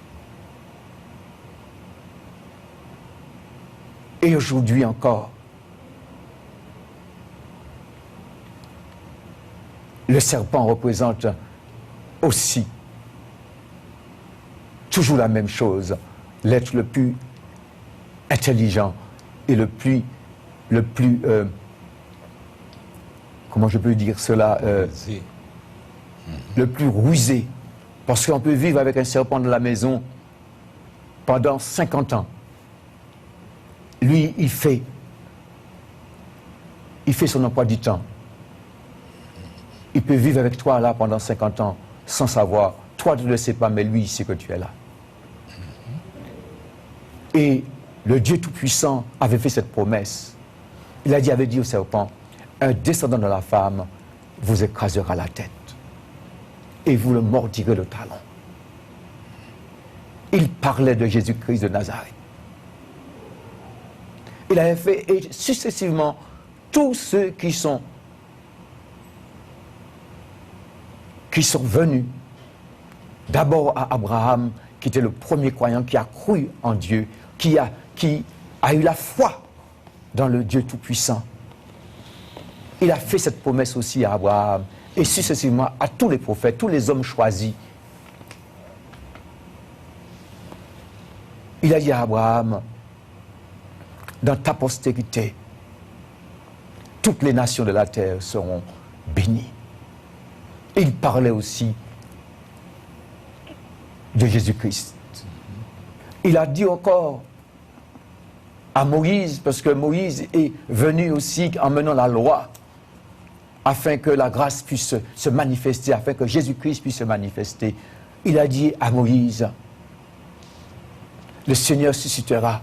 Et aujourd'hui encore, le serpent représente aussi toujours la même chose, l'être le plus intelligent et le plus comment je peux dire cela, le plus rusé. Parce qu'on peut vivre avec un serpent dans la maison pendant 50 ans. Lui, il fait son emploi du temps. Il peut vivre avec toi là pendant 50 ans sans savoir. Toi, tu ne le sais pas, mais lui, il sait que tu es là. Et le Dieu Tout-Puissant avait fait cette promesse. Il avait dit au serpent, un descendant de la femme vous écrasera la tête et vous le mordirez le talon. Il parlait de Jésus-Christ de Nazareth. Il avait fait, et successivement, tous ceux qui sont venus, d'abord à Abraham, qui était le premier croyant, qui a cru en Dieu, qui a eu la foi dans le Dieu Tout-Puissant. Il a fait cette promesse aussi à Abraham, et successivement à tous les prophètes, tous les hommes choisis. Il a dit à Abraham, dans ta postérité, toutes les nations de la terre seront bénies. Et il parlait aussi de Jésus-Christ. Il a dit encore à Moïse, parce que Moïse est venu aussi en menant la loi, afin que la grâce puisse se manifester, afin que Jésus-Christ puisse se manifester. Il a dit à Moïse, le Seigneur suscitera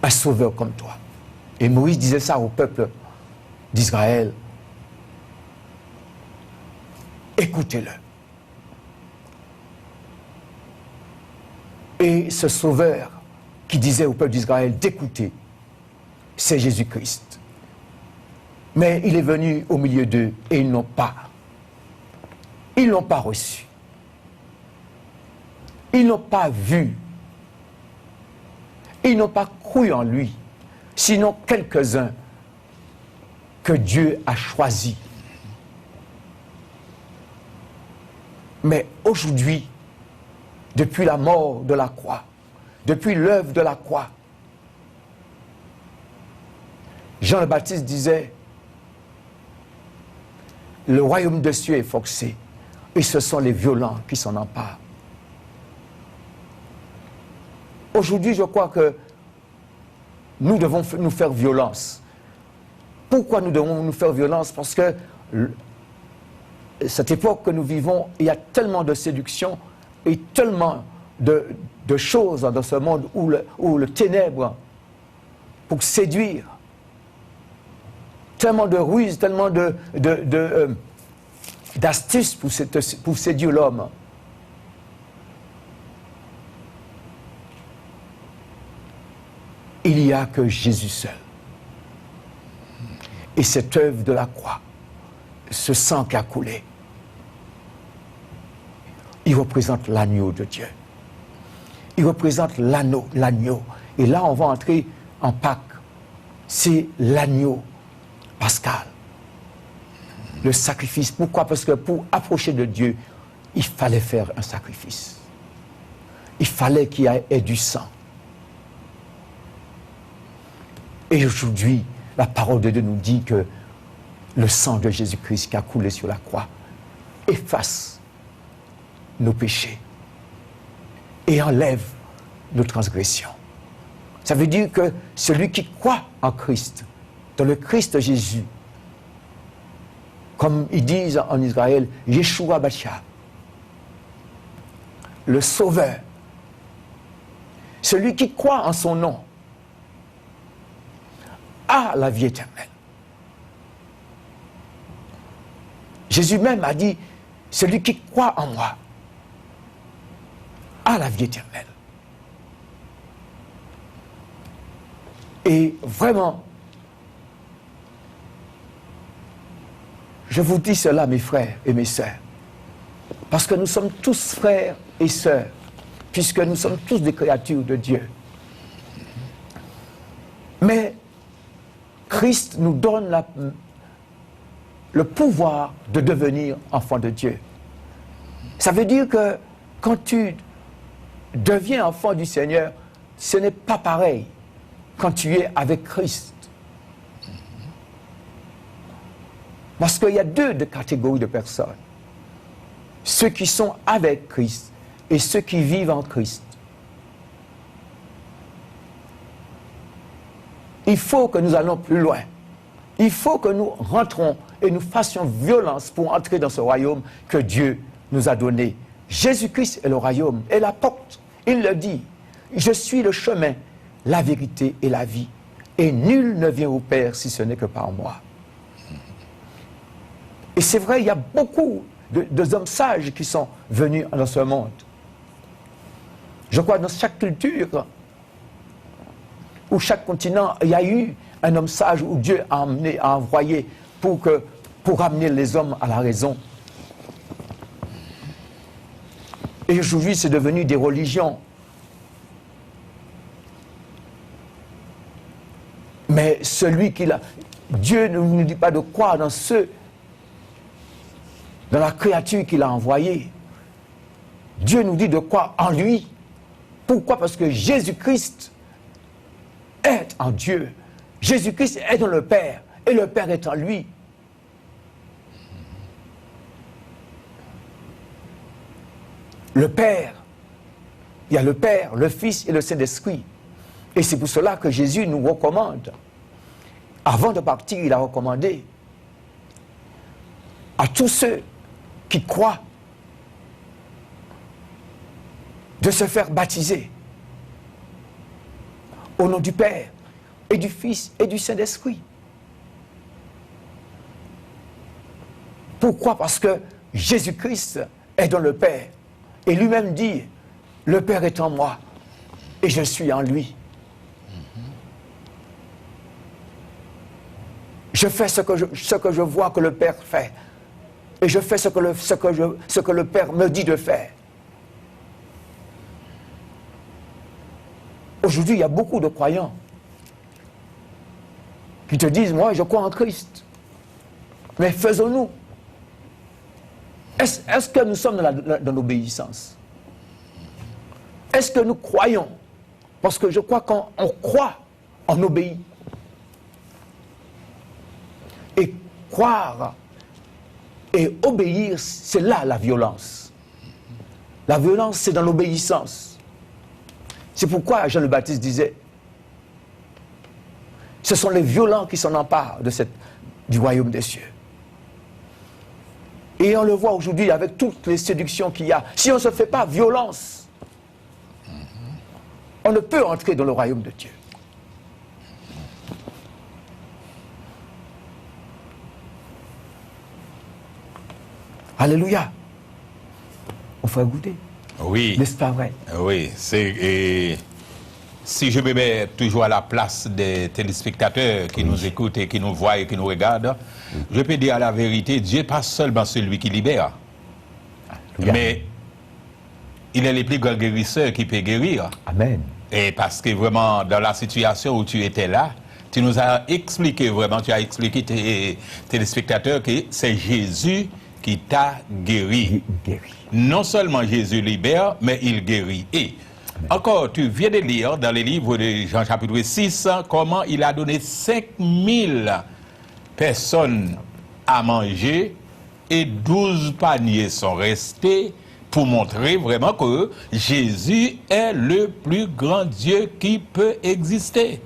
un sauveur comme toi. Et Moïse disait ça au peuple d'Israël. Écoutez-le. Et ce sauveur qui disait au peuple d'Israël d'écouter, c'est Jésus-Christ. Mais il est venu au milieu d'eux et ils n'ont pas reçu. Ils n'ont pas vu. Ils n'ont pas cru en lui, sinon quelques-uns que Dieu a choisis. Mais aujourd'hui, depuis la mort de la croix, depuis l'œuvre de la croix, Jean le Baptiste disait, le royaume des cieux est forcé, et ce sont les violents qui s'en emparent. Aujourd'hui, je crois que nous devons nous faire violence. Pourquoi nous devons nous faire violence? Parce que cette époque que nous vivons, il y a tellement de séduction et tellement de choses dans ce monde où le ténèbre, pour séduire, tellement de ruses, tellement d'astuces pour séduire l'homme. il n'y a que Jésus seul. Et cette œuvre de la croix, ce sang qui a coulé, il représente l'agneau de Dieu. Il représente l'agneau. Et là, on va entrer en Pâques. C'est l'agneau pascal. Le sacrifice. Pourquoi? Parce que pour approcher de Dieu, il fallait faire un sacrifice. Il fallait qu'il y ait du sang. Et aujourd'hui, la parole de Dieu nous dit que le sang de Jésus-Christ qui a coulé sur la croix efface nos péchés et enlève nos transgressions. Ça veut dire que celui qui croit en Christ, dans le Christ Jésus, comme ils disent en Israël, Yeshua Bashar, le Sauveur, celui qui croit en son nom, a la vie éternelle. Jésus même a dit, celui qui croit en moi a la vie éternelle. Et vraiment, je vous dis cela, mes frères et mes sœurs, parce que nous sommes tous frères et sœurs, puisque nous sommes tous des créatures de Dieu. Mais Christ nous donne le pouvoir de devenir enfant de Dieu. Ça veut dire que quand tu deviens enfant du Seigneur, ce n'est pas pareil quand tu es avec Christ. Parce qu'il y a deux catégories de personnes. Ceux qui sont avec Christ et ceux qui vivent en Christ. Il faut que nous allons plus loin. Il faut que nous rentrons et nous fassions violence pour entrer dans ce royaume que Dieu nous a donné. Jésus-Christ est le royaume et la porte. Il le dit. Je suis le chemin, la vérité et la vie. Et nul ne vient au Père si ce n'est que par moi. Et c'est vrai, il y a beaucoup d'hommes sages qui sont venus dans ce monde. Je crois dans chaque culture, ou chaque continent, il y a eu un homme sage où Dieu a envoyé pour amener les hommes à la raison. Et aujourd'hui, c'est devenu des religions. Mais celui qui l'a... Dieu ne nous dit pas de croire dans dans la créature qu'il a envoyée. Dieu nous dit de croire en lui. Pourquoi? Parce que Jésus-Christ est en Dieu. Jésus-Christ est dans le Père. Et le Père est en lui. Le Père, il y a le Père, le Fils et le Saint-Esprit. Et c'est pour cela que Jésus nous recommande. Avant de partir, il a recommandé à tous ceux qui croient de se faire baptiser au nom du Père et du Fils et du Saint-Esprit. Pourquoi? Parce que Jésus-Christ est dans le Père. Et lui-même dit, le Père est en moi et je suis en lui. Je fais ce que je vois que le Père fait. Et je fais ce que le Père me dit de faire. Aujourd'hui, il y a beaucoup de croyants qui te disent, moi je crois en Christ. Mais faisons-nous. Est-ce que nous sommes dans l'obéissance? Est-ce que nous croyons? Parce que je crois qu'on croit, on obéit. Et croire et obéir, c'est là la violence. La violence, c'est dans l'obéissance. C'est pourquoi Jean le Baptiste disait, ce sont les violents qui s'en emparent du royaume des cieux. Et on le voit aujourd'hui avec toutes les séductions qu'il y a. Si on ne se fait pas violence, on ne peut entrer dans le royaume de Dieu. Alléluia. On fait goûter. Oui. N'est-ce pas vrai? Oui, c'est si je me mets toujours à la place des téléspectateurs qui nous écoutent et qui nous voient et qui nous regardent, je peux dire la vérité, Dieu n'est pas seulement celui qui libère, mais il est le plus grand guérisseur qui peut guérir. Amen. Et parce que vraiment, dans la situation où tu étais là, tu nous as expliqué vraiment, tu as expliqué tes téléspectateurs que c'est Jésus qui t'a guéri. Non seulement Jésus libère, mais il guérit. Et encore, tu viens de lire dans les livres de Jean chapitre 6 comment il a donné 5000 personnes à manger et 12 paniers sont restés pour montrer vraiment que Jésus est le plus grand Dieu qui peut exister.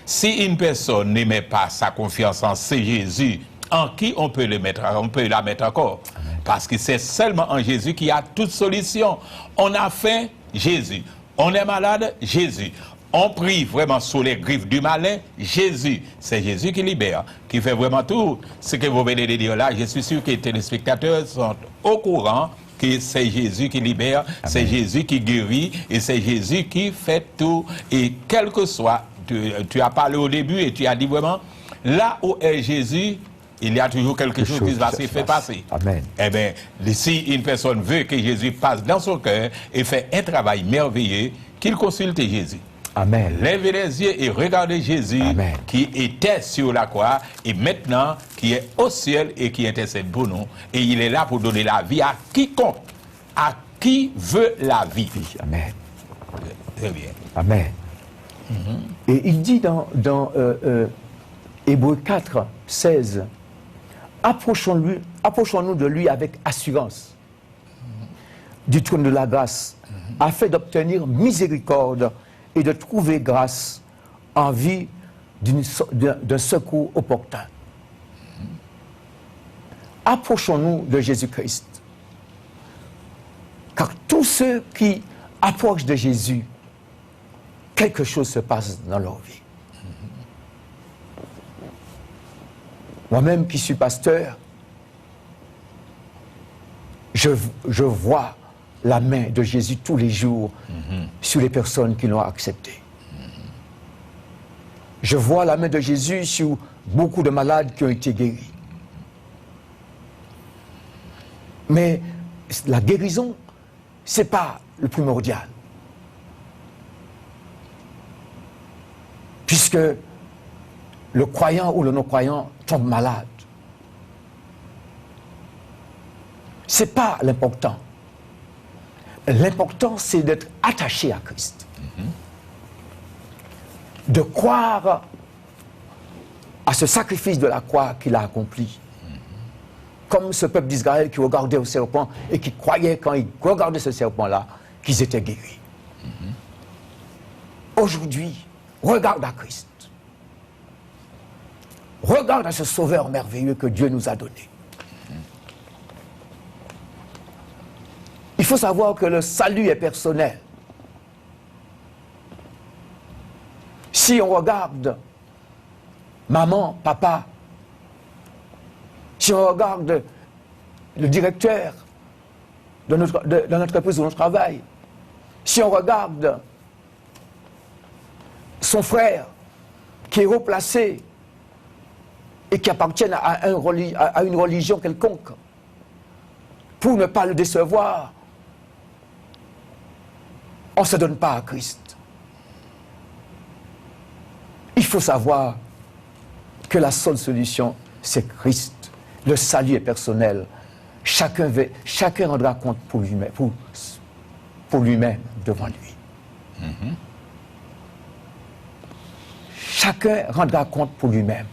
Si une personne ne met pas sa confiance en ce Jésus, en qui on peut la mettre encore? Parce que c'est seulement en Jésus qu'il y a toute solution. On a faim, Jésus. On est malade, Jésus. On prie vraiment sous les griffes du malin, Jésus. C'est Jésus qui libère, qui fait vraiment tout ce que vous venez de dire là. Je suis sûr que les téléspectateurs sont au courant que c'est Jésus qui libère, c'est Jésus qui guérit et c'est Jésus qui fait tout. Et quel que soit, tu as parlé au début et tu as dit vraiment, là où est Jésus, il y a toujours quelque chose qui va se faire passer. Amen. Eh bien, si une personne veut que Jésus passe dans son cœur et fait un travail merveilleux, qu'il consulte Jésus. Amen. Lèvez les yeux et regardez Jésus. Amen. Qui était sur la croix et maintenant qui est au ciel et qui intercède pour nous. Et il est là pour donner la vie à quiconque, à qui veut la vie. Amen. Très bien. Amen. Et il dit dans Hébreux 4, 16, approchons-nous de lui avec assurance du trône de la grâce, afin d'obtenir miséricorde et de trouver grâce en vue d'un secours opportun. Approchons-nous de Jésus-Christ. Car tous ceux qui approchent de Jésus, quelque chose se passe dans leur vie. Moi-même qui suis pasteur, je vois la main de Jésus tous les jours sur les personnes qui l'ont accepté. Je vois la main de Jésus sur beaucoup de malades qui ont été guéris. Mais la guérison, ce n'est pas le primordial. Puisque le croyant ou le non-croyant tombe malade. Ce n'est pas l'important. L'important, c'est d'être attaché à Christ. De croire à ce sacrifice de la croix qu'il a accompli. Comme ce peuple d'Israël qui regardait au serpent et qui croyait quand ils regardaient ce serpent-là qu'ils étaient guéris. Aujourd'hui, regarde à Christ. Regarde à ce sauveur merveilleux que Dieu nous a donné. Il faut savoir que le salut est personnel. Si on regarde maman, papa, si on regarde le directeur de notre entreprise où on travaille, si on regarde son frère qui est haut placé et qui appartient à une religion quelconque, pour ne pas le décevoir, on ne se donne pas à Christ. Il faut savoir que la seule solution, c'est Christ. Le salut est personnel. Chacun rendra compte pour lui-même devant lui. Chacun rendra compte pour lui-même.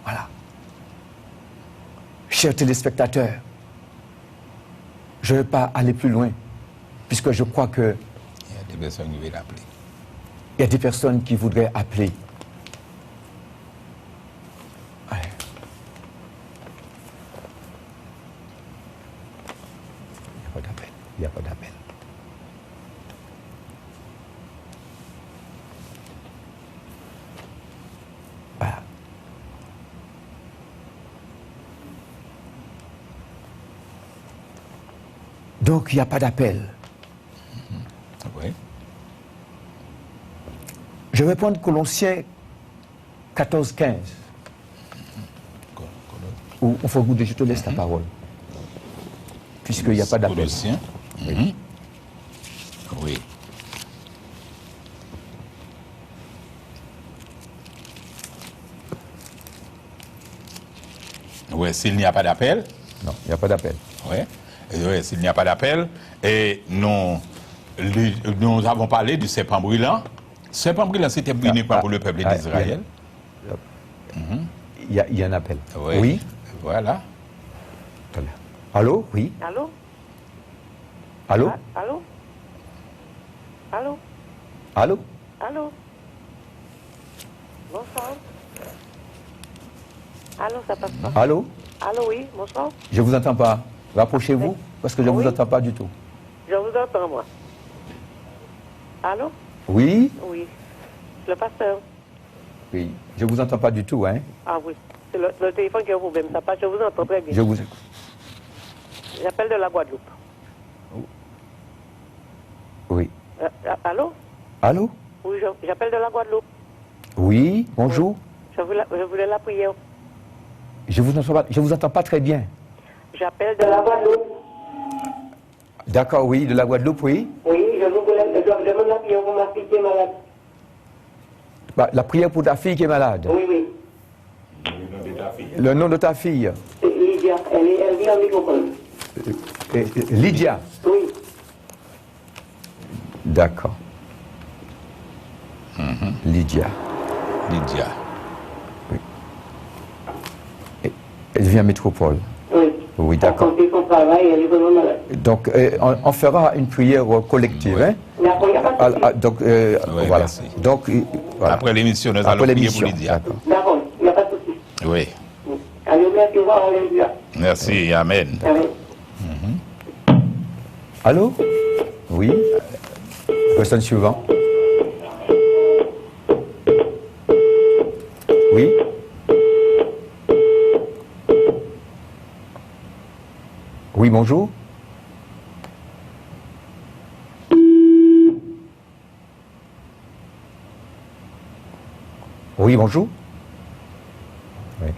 Voilà. Chers téléspectateurs, je ne vais pas aller plus loin, puisque je crois que Il y a des personnes qui veulent appeler. il y a des personnes qui voudraient appeler. Allez. Il n'y a pas d'appel. Il n'y a pas d'appel. Voilà. Donc, il n'y a pas d'appel. Oui. Je vais prendre Colossiens 14-15. Ou on faut goûter, je te laisse ta parole. Puisqu'il n'y a pas d'appel. Colossiens. Oui. Oui. Oui, s'il n'y a pas d'appel. Non, il n'y a pas d'appel. Oui. Oui, s'il n'y a pas d'appel. Et nous avons parlé du serpent brûlant. Serpent brûlant, c'était uniquement pour le peuple d'Israël. Il y a un appel. Oui. Oui. Voilà. Allô? Oui. Allô? Allô? Allô? Allô? Allô? Allô? Bonsoir. Allô, ça passe pas? Allô? Allô, oui, bonsoir. Je vous entends pas. Rapprochez-vous, parce que je ne Oui. vous entends pas du tout. Je vous entends, moi. Allô? Oui? Oui. Le pasteur. Oui. Je ne vous entends pas du tout, hein? Ah oui. C'est le téléphone qui a un problème. Ça passe, je vous entends très bien. Je vous écoute. J'appelle de la Guadeloupe. Oui. Allô? Allô? Oui, j'appelle de la Guadeloupe. Oui, bonjour. Je voulais la prière. Je vous entends pas très bien. J'appelle de la Guadeloupe. D'accord, oui, de la Guadeloupe, oui. Oui, je demande la prière pour ma fille qui est malade. Bah, la prière pour ta fille qui est malade. Oui, oui. Le nom de ta fille? Lydia, elle vit en métropole. Lydia. Oui. D'accord. Lydia. Lydia. Elle vient en métropole. Oui. Oui, d'accord. Elle a son travail, elle est vraiment malade. Donc, on fera une prière collective. Oui. Hein? D'accord, il n'y a pas de souci. Donc, Oui, voilà. merci. Donc, voilà. Après l'émission, nous Après allons prier l'émission, pour Lydia. d'accord. D'accord, il n'y a pas de souci. Oui. Allez, merci, au revoir, alléluia. Merci. Amen. Amen. Allô? Oui. Personne suivante. Oui. Oui, bonjour. Oui, bonjour. Oui.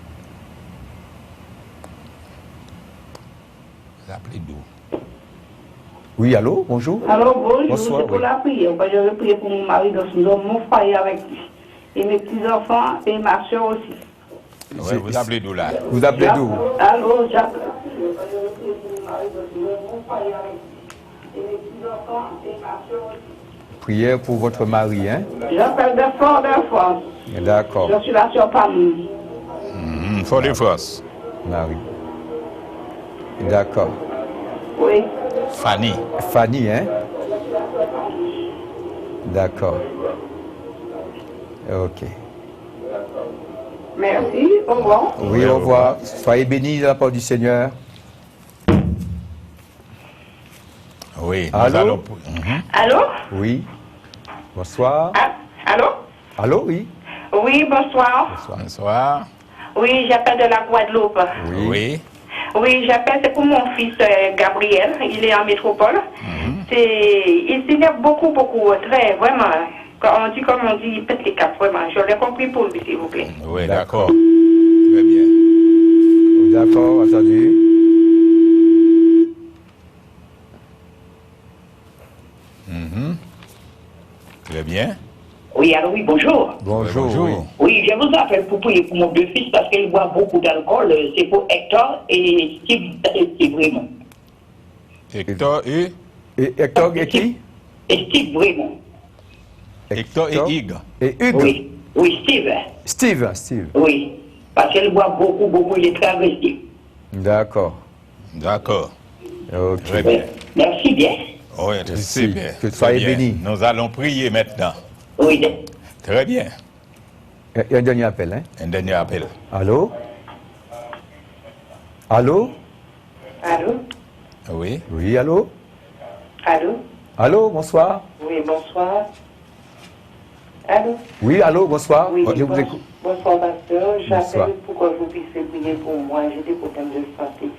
Vous appelez d'où? Oui, allô, bonjour. Alors bonjour, Bonsoir, c'est pour oui. la prière. Je vais prier pour mon mari dans mon foyer avec lui. Et mes petits-enfants et ma soeur aussi. Ouais, vous appelez d'où là? Vous appelez d'où? Allô, Jacques. Je vais prier pour mon mari dans mon foyer avec lui. Et mes petits-enfants et ma soeur aussi. Prière pour votre mari, hein? J'appelle de France. D'accord. Je suis la soeur Pamille. Fort de force. Marie. D'accord. Oui. Fanny. Fanny, hein? D'accord. Ok. Merci, au revoir. Oui, au revoir. Soyez bénis de la part du Seigneur. Oui, nous Allô? allons. Allô? Oui. Bonsoir. Allô? Allô, oui. Oui, bonsoir. Bonsoir. Oui, j'appelle de la Guadeloupe. Oui. Oui, j'appelle, c'est pour mon fils Gabriel, il est en métropole. Il s'élève beaucoup, très, vraiment. Quand on dit, il pète les caps, vraiment. Je l'ai compris pour lui, s'il vous plaît. Oui, d'accord. Très bien. D'accord, attendu. Très bien. Oui, alors oui, bonjour. Bonjour. Bonjour. Oui. Oui, je vous appelle pour prier pour mon deux fils parce qu'il boit beaucoup d'alcool. C'est pour Hector et Steve Raymond. Hector et Et Hector et qui? Et Steve Raymond. Hector et Hugues. Et Hugues. Oui, oui, Steve. Steve. Oui, parce qu'il boit beaucoup, il est très agressif. D'accord. D'accord. Ok. Très bien. Merci bien. Oui, Merci. c'est bien. Que Très soyez bien. bénis. Nous allons prier maintenant. Oui, Très bien. Et un dernier appel, hein? Un dernier appel. Allô? Allô? Allô? Oui. Oui, allô? Allô? Allô, bonsoir. Oui, bonsoir. Allô? Oui, allô, bonsoir. Oui, Je vous écoute. bonsoir, pasteur. Bonsoir. J'appelle pour que vous puissiez prier pour moi. J'ai des problèmes de santé.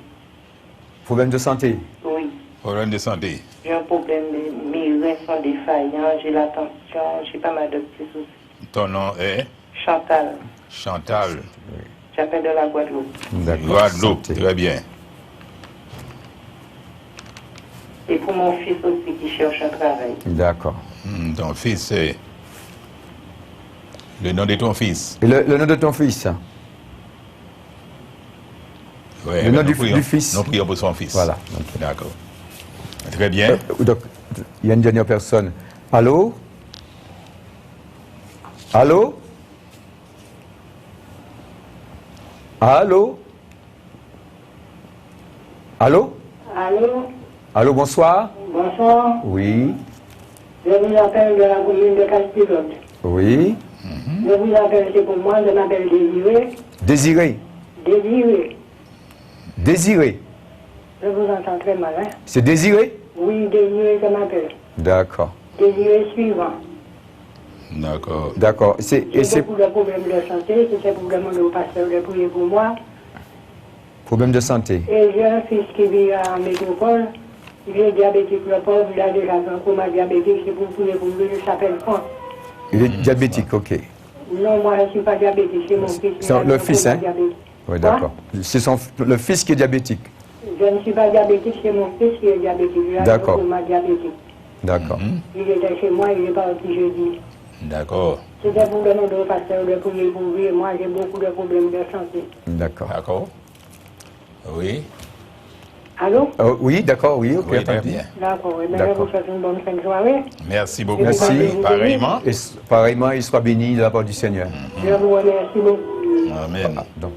Problème de santé. Oui, Problème de santé. j'ai un problème, mes reins sont défaillants, j'ai la tension, j'ai pas mal de petits soucis. Ton nom est Chantal. Chantal. J'appelle de la Guadeloupe. D'accord. Guadeloupe, Santé. très bien. Et pour mon fils aussi qui cherche un travail. D'accord. Ton fils, c'est... Le nom de ton fils. Et le nom de ton fils? Ouais, Le nom nous du prions- fils. Nous prions pour son fils. Voilà. Ok. D'accord. Très bien. Donc, il y a une dernière personne. Allô? Allô? Allô? Allô? Allô, Allô, bonsoir? bonsoir. Oui, Je vous appelle de la commune de Castilote. oui. Je vous appelle, c'est pour moi, je m'appelle Désiré. Désiré. Désiré. Désiré. Je vous entends très mal, hein? C'est Désiré? Oui, Désiré, je m'appelle. D'accord. Désiré suivant. D'accord. D'accord. Et J'ai c'est beaucoup de problèmes de santé, c'était pour demander au pasteur de prier pour moi. problème de santé. Et j'ai un fils qui vit en métropole. Il est diabétique, le pauvre, il a déjà fait un coma diabétique, c'est pour prier pour lui, il s'appelle Franck. Il est diabétique, ok. Non, moi je ne suis pas diabétique, c'est mon fils. C'est il a le fait un fils, coma hein? diabétique. Oui, Quoi? d'accord. C'est le fils qui est diabétique. Je ne suis pas diabétique, c'est mon fils qui est diabétique. Il a fait un D'accord. coma diabétique. D'accord. Il était chez moi, il est parti jeudi. D'accord. C'était pour demander au pasteur de prier pour lui. Moi, j'ai beaucoup de problèmes de santé. D'accord. D'accord. Oui. Allô? Oui, d'accord, oui, ok. Oui, très entendu. bien. D'accord, oui. Mais je D'accord. vous souhaite une bonne fin de soirée. Merci beaucoup. Merci. Pareillement. Et pareillement, il soit béni de la part du Seigneur. Je vous remercie beaucoup. Amen. Donc,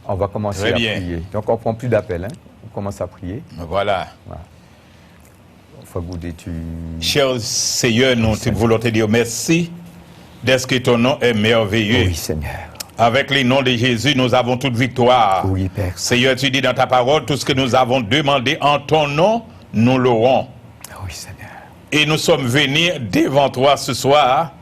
on va commencer Très à bien. prier. Donc, on ne prend plus d'appel, hein. On commence à prier. Voilà. Fagoudé, tu... Cher Seigneur, nous te voulons te dire merci d'être que ton nom est merveilleux. Oui, Seigneur. Avec les noms de Jésus, nous avons toute victoire. Oui, Père. Seigneur, tu dis dans ta parole, tout ce que nous avons demandé en ton nom, nous l'aurons. Oui, Seigneur. Et nous sommes venus devant toi ce soir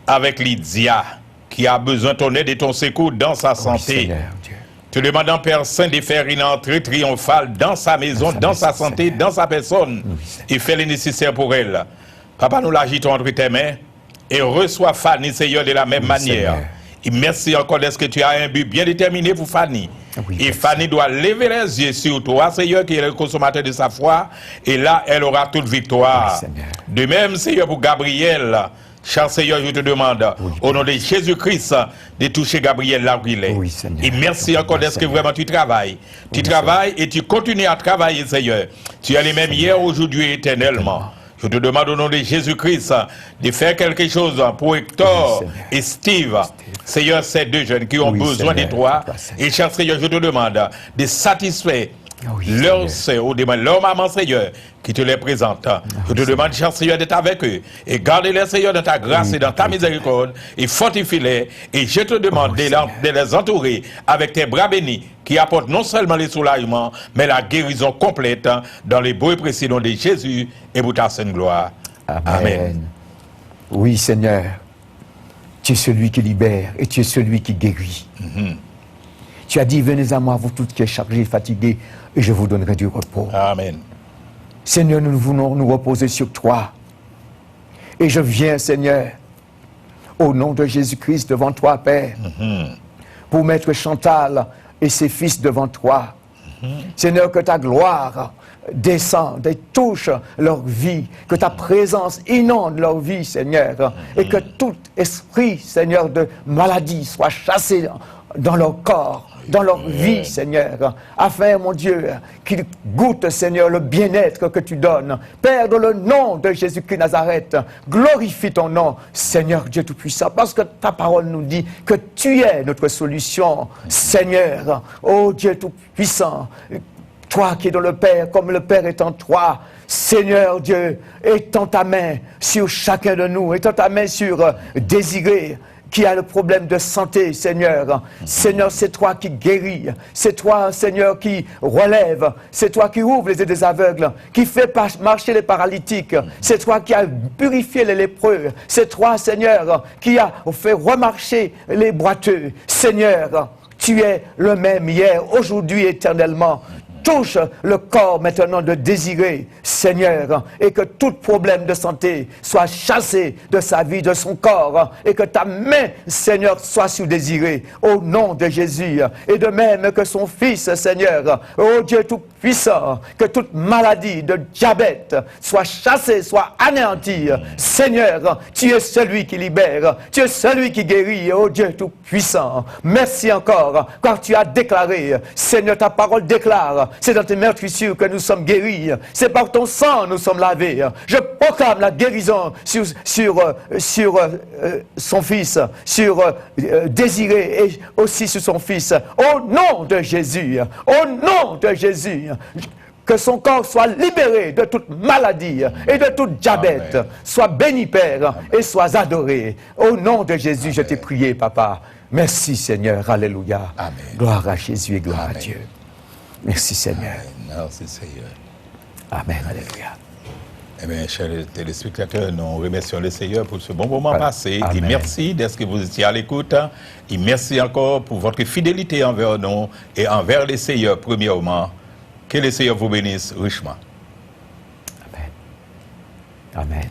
avec Lydia, qui a besoin de ton aide et ton secours dans sa Oui, santé. Seigneur, Dieu. Te demandons, Père Saint, de faire une entrée triomphale dans sa maison, dans sa santé, Seigneur. dans sa personne, Oui, Seigneur. et fais le nécessaire pour elle. Papa, nous l'agitons entre tes mains et reçois Fanny, Seigneur, de la même Oui, manière. Seigneur. Et merci encore d'être que tu as un but bien déterminé pour Fanny. Oui, Et merci. Fanny doit lever les yeux sur toi, Seigneur, qui est le consommateur de sa foi. Et là, elle aura toute victoire. Oui, Seigneur. De même, Seigneur, pour Gabriel, cher Seigneur, je te demande, au nom de Jésus-Christ, de toucher Gabriel là où il est. Oui, Seigneur. Et merci encore d'être que Seigneur. vraiment tu travailles. Tu travailles et tu continues à travailler, Seigneur. Tu es le même hier, aujourd'hui et éternellement. Je te demande au nom de Jésus-Christ de faire quelque chose pour Hector Oui, Seigneur. et Steve. Seigneur, ces deux jeunes qui ont Oui, besoin de Seigneur. toi. Oui, Seigneur. Et cher Seigneur, je te demande de satisfaire Oui, leur Seigneur. sœur ou leur maman, Seigneur, qui te les présente. Je te demande, cher Seigneur, d'être avec eux. Et garde-les, Seigneur, dans ta grâce Oui, et dans ta oui, miséricorde. Et fortifie-les. Et je te demande Oui, de les entourer avec tes bras bénis qui apportent non seulement le soulagement, mais la guérison complète dans les beaux et précieux noms de Jésus et pour ta sainte gloire. Amen. Oui, Seigneur. Tu es celui qui libère et tu es celui qui guérit. Tu as dit, venez à moi, vous tous qui êtes chargés et fatigués, et je vous donnerai du repos. Amen. Seigneur, nous voulons nous reposer sur toi. Et je viens, Seigneur, au nom de Jésus-Christ devant toi, Père, pour mettre Chantal et ses fils devant toi. Seigneur, que ta gloire descende et touche leur vie, que ta présence inonde leur vie, Seigneur, et que tout esprit, Seigneur, de maladie soit chassé dans leur corps, dans leur vie, Seigneur, afin, mon Dieu, qu'ils goûtent, Seigneur, le bien-être que tu donnes. Père, dans le nom de Jésus-Christ Nazareth, glorifie ton nom, Seigneur Dieu Tout-Puissant, parce que ta parole nous dit que tu es notre solution, Seigneur, ô Dieu Tout-Puissant. Toi qui es dans le Père, comme le Père est en toi, Seigneur Dieu, étends ta main sur chacun de nous, étends ta main sur Désiré, qui a le problème de santé, Seigneur. Seigneur, c'est toi qui guéris. C'est toi, Seigneur, qui relève. C'est toi qui ouvre les yeux des aveugles, qui fait marcher les paralytiques. C'est toi qui as purifié les lépreux. C'est toi, Seigneur, qui a fait remarcher les boiteux. Seigneur, tu es le même hier, aujourd'hui, éternellement. touche le corps maintenant de Désiré, Seigneur, et que tout problème de santé soit chassé de sa vie, de son corps, et que ta main, Seigneur, soit sur Désiré, au nom de Jésus, et de même que son fils, Seigneur, oh Dieu Tout-Puissant, que toute maladie de diabète soit chassée, soit anéantie. Seigneur, tu es celui qui libère, tu es celui qui guérit, oh Dieu Tout-Puissant. Merci encore, car tu as déclaré, Seigneur, ta parole déclare, c'est dans tes meurtrissures que nous sommes guéris, c'est par ton sang nous sommes lavés. Je proclame la guérison sur son fils, sur Désiré et aussi sur son fils, au nom de Jésus, au nom de Jésus. Que son corps soit libéré de toute maladie et de tout diabète. Amen. Sois béni, Père, et sois adoré. Au nom de Jésus, Amen. Je t'ai prié, Papa. Merci, Seigneur. Alléluia. Amen. Gloire à Jésus et gloire Amen. à Dieu. Merci, Seigneur. Amen. Merci, Seigneur. Amen. Alléluia. Eh bien, chers téléspectateurs, nous remercions le Seigneur pour ce bon moment Voilà. passé. Amen. Et merci d'être que vous étiez à l'écoute. Et merci encore pour votre fidélité envers nous et envers le Seigneur, premièrement. Que le Seigneur vous bénisse richement. Amen. Amen.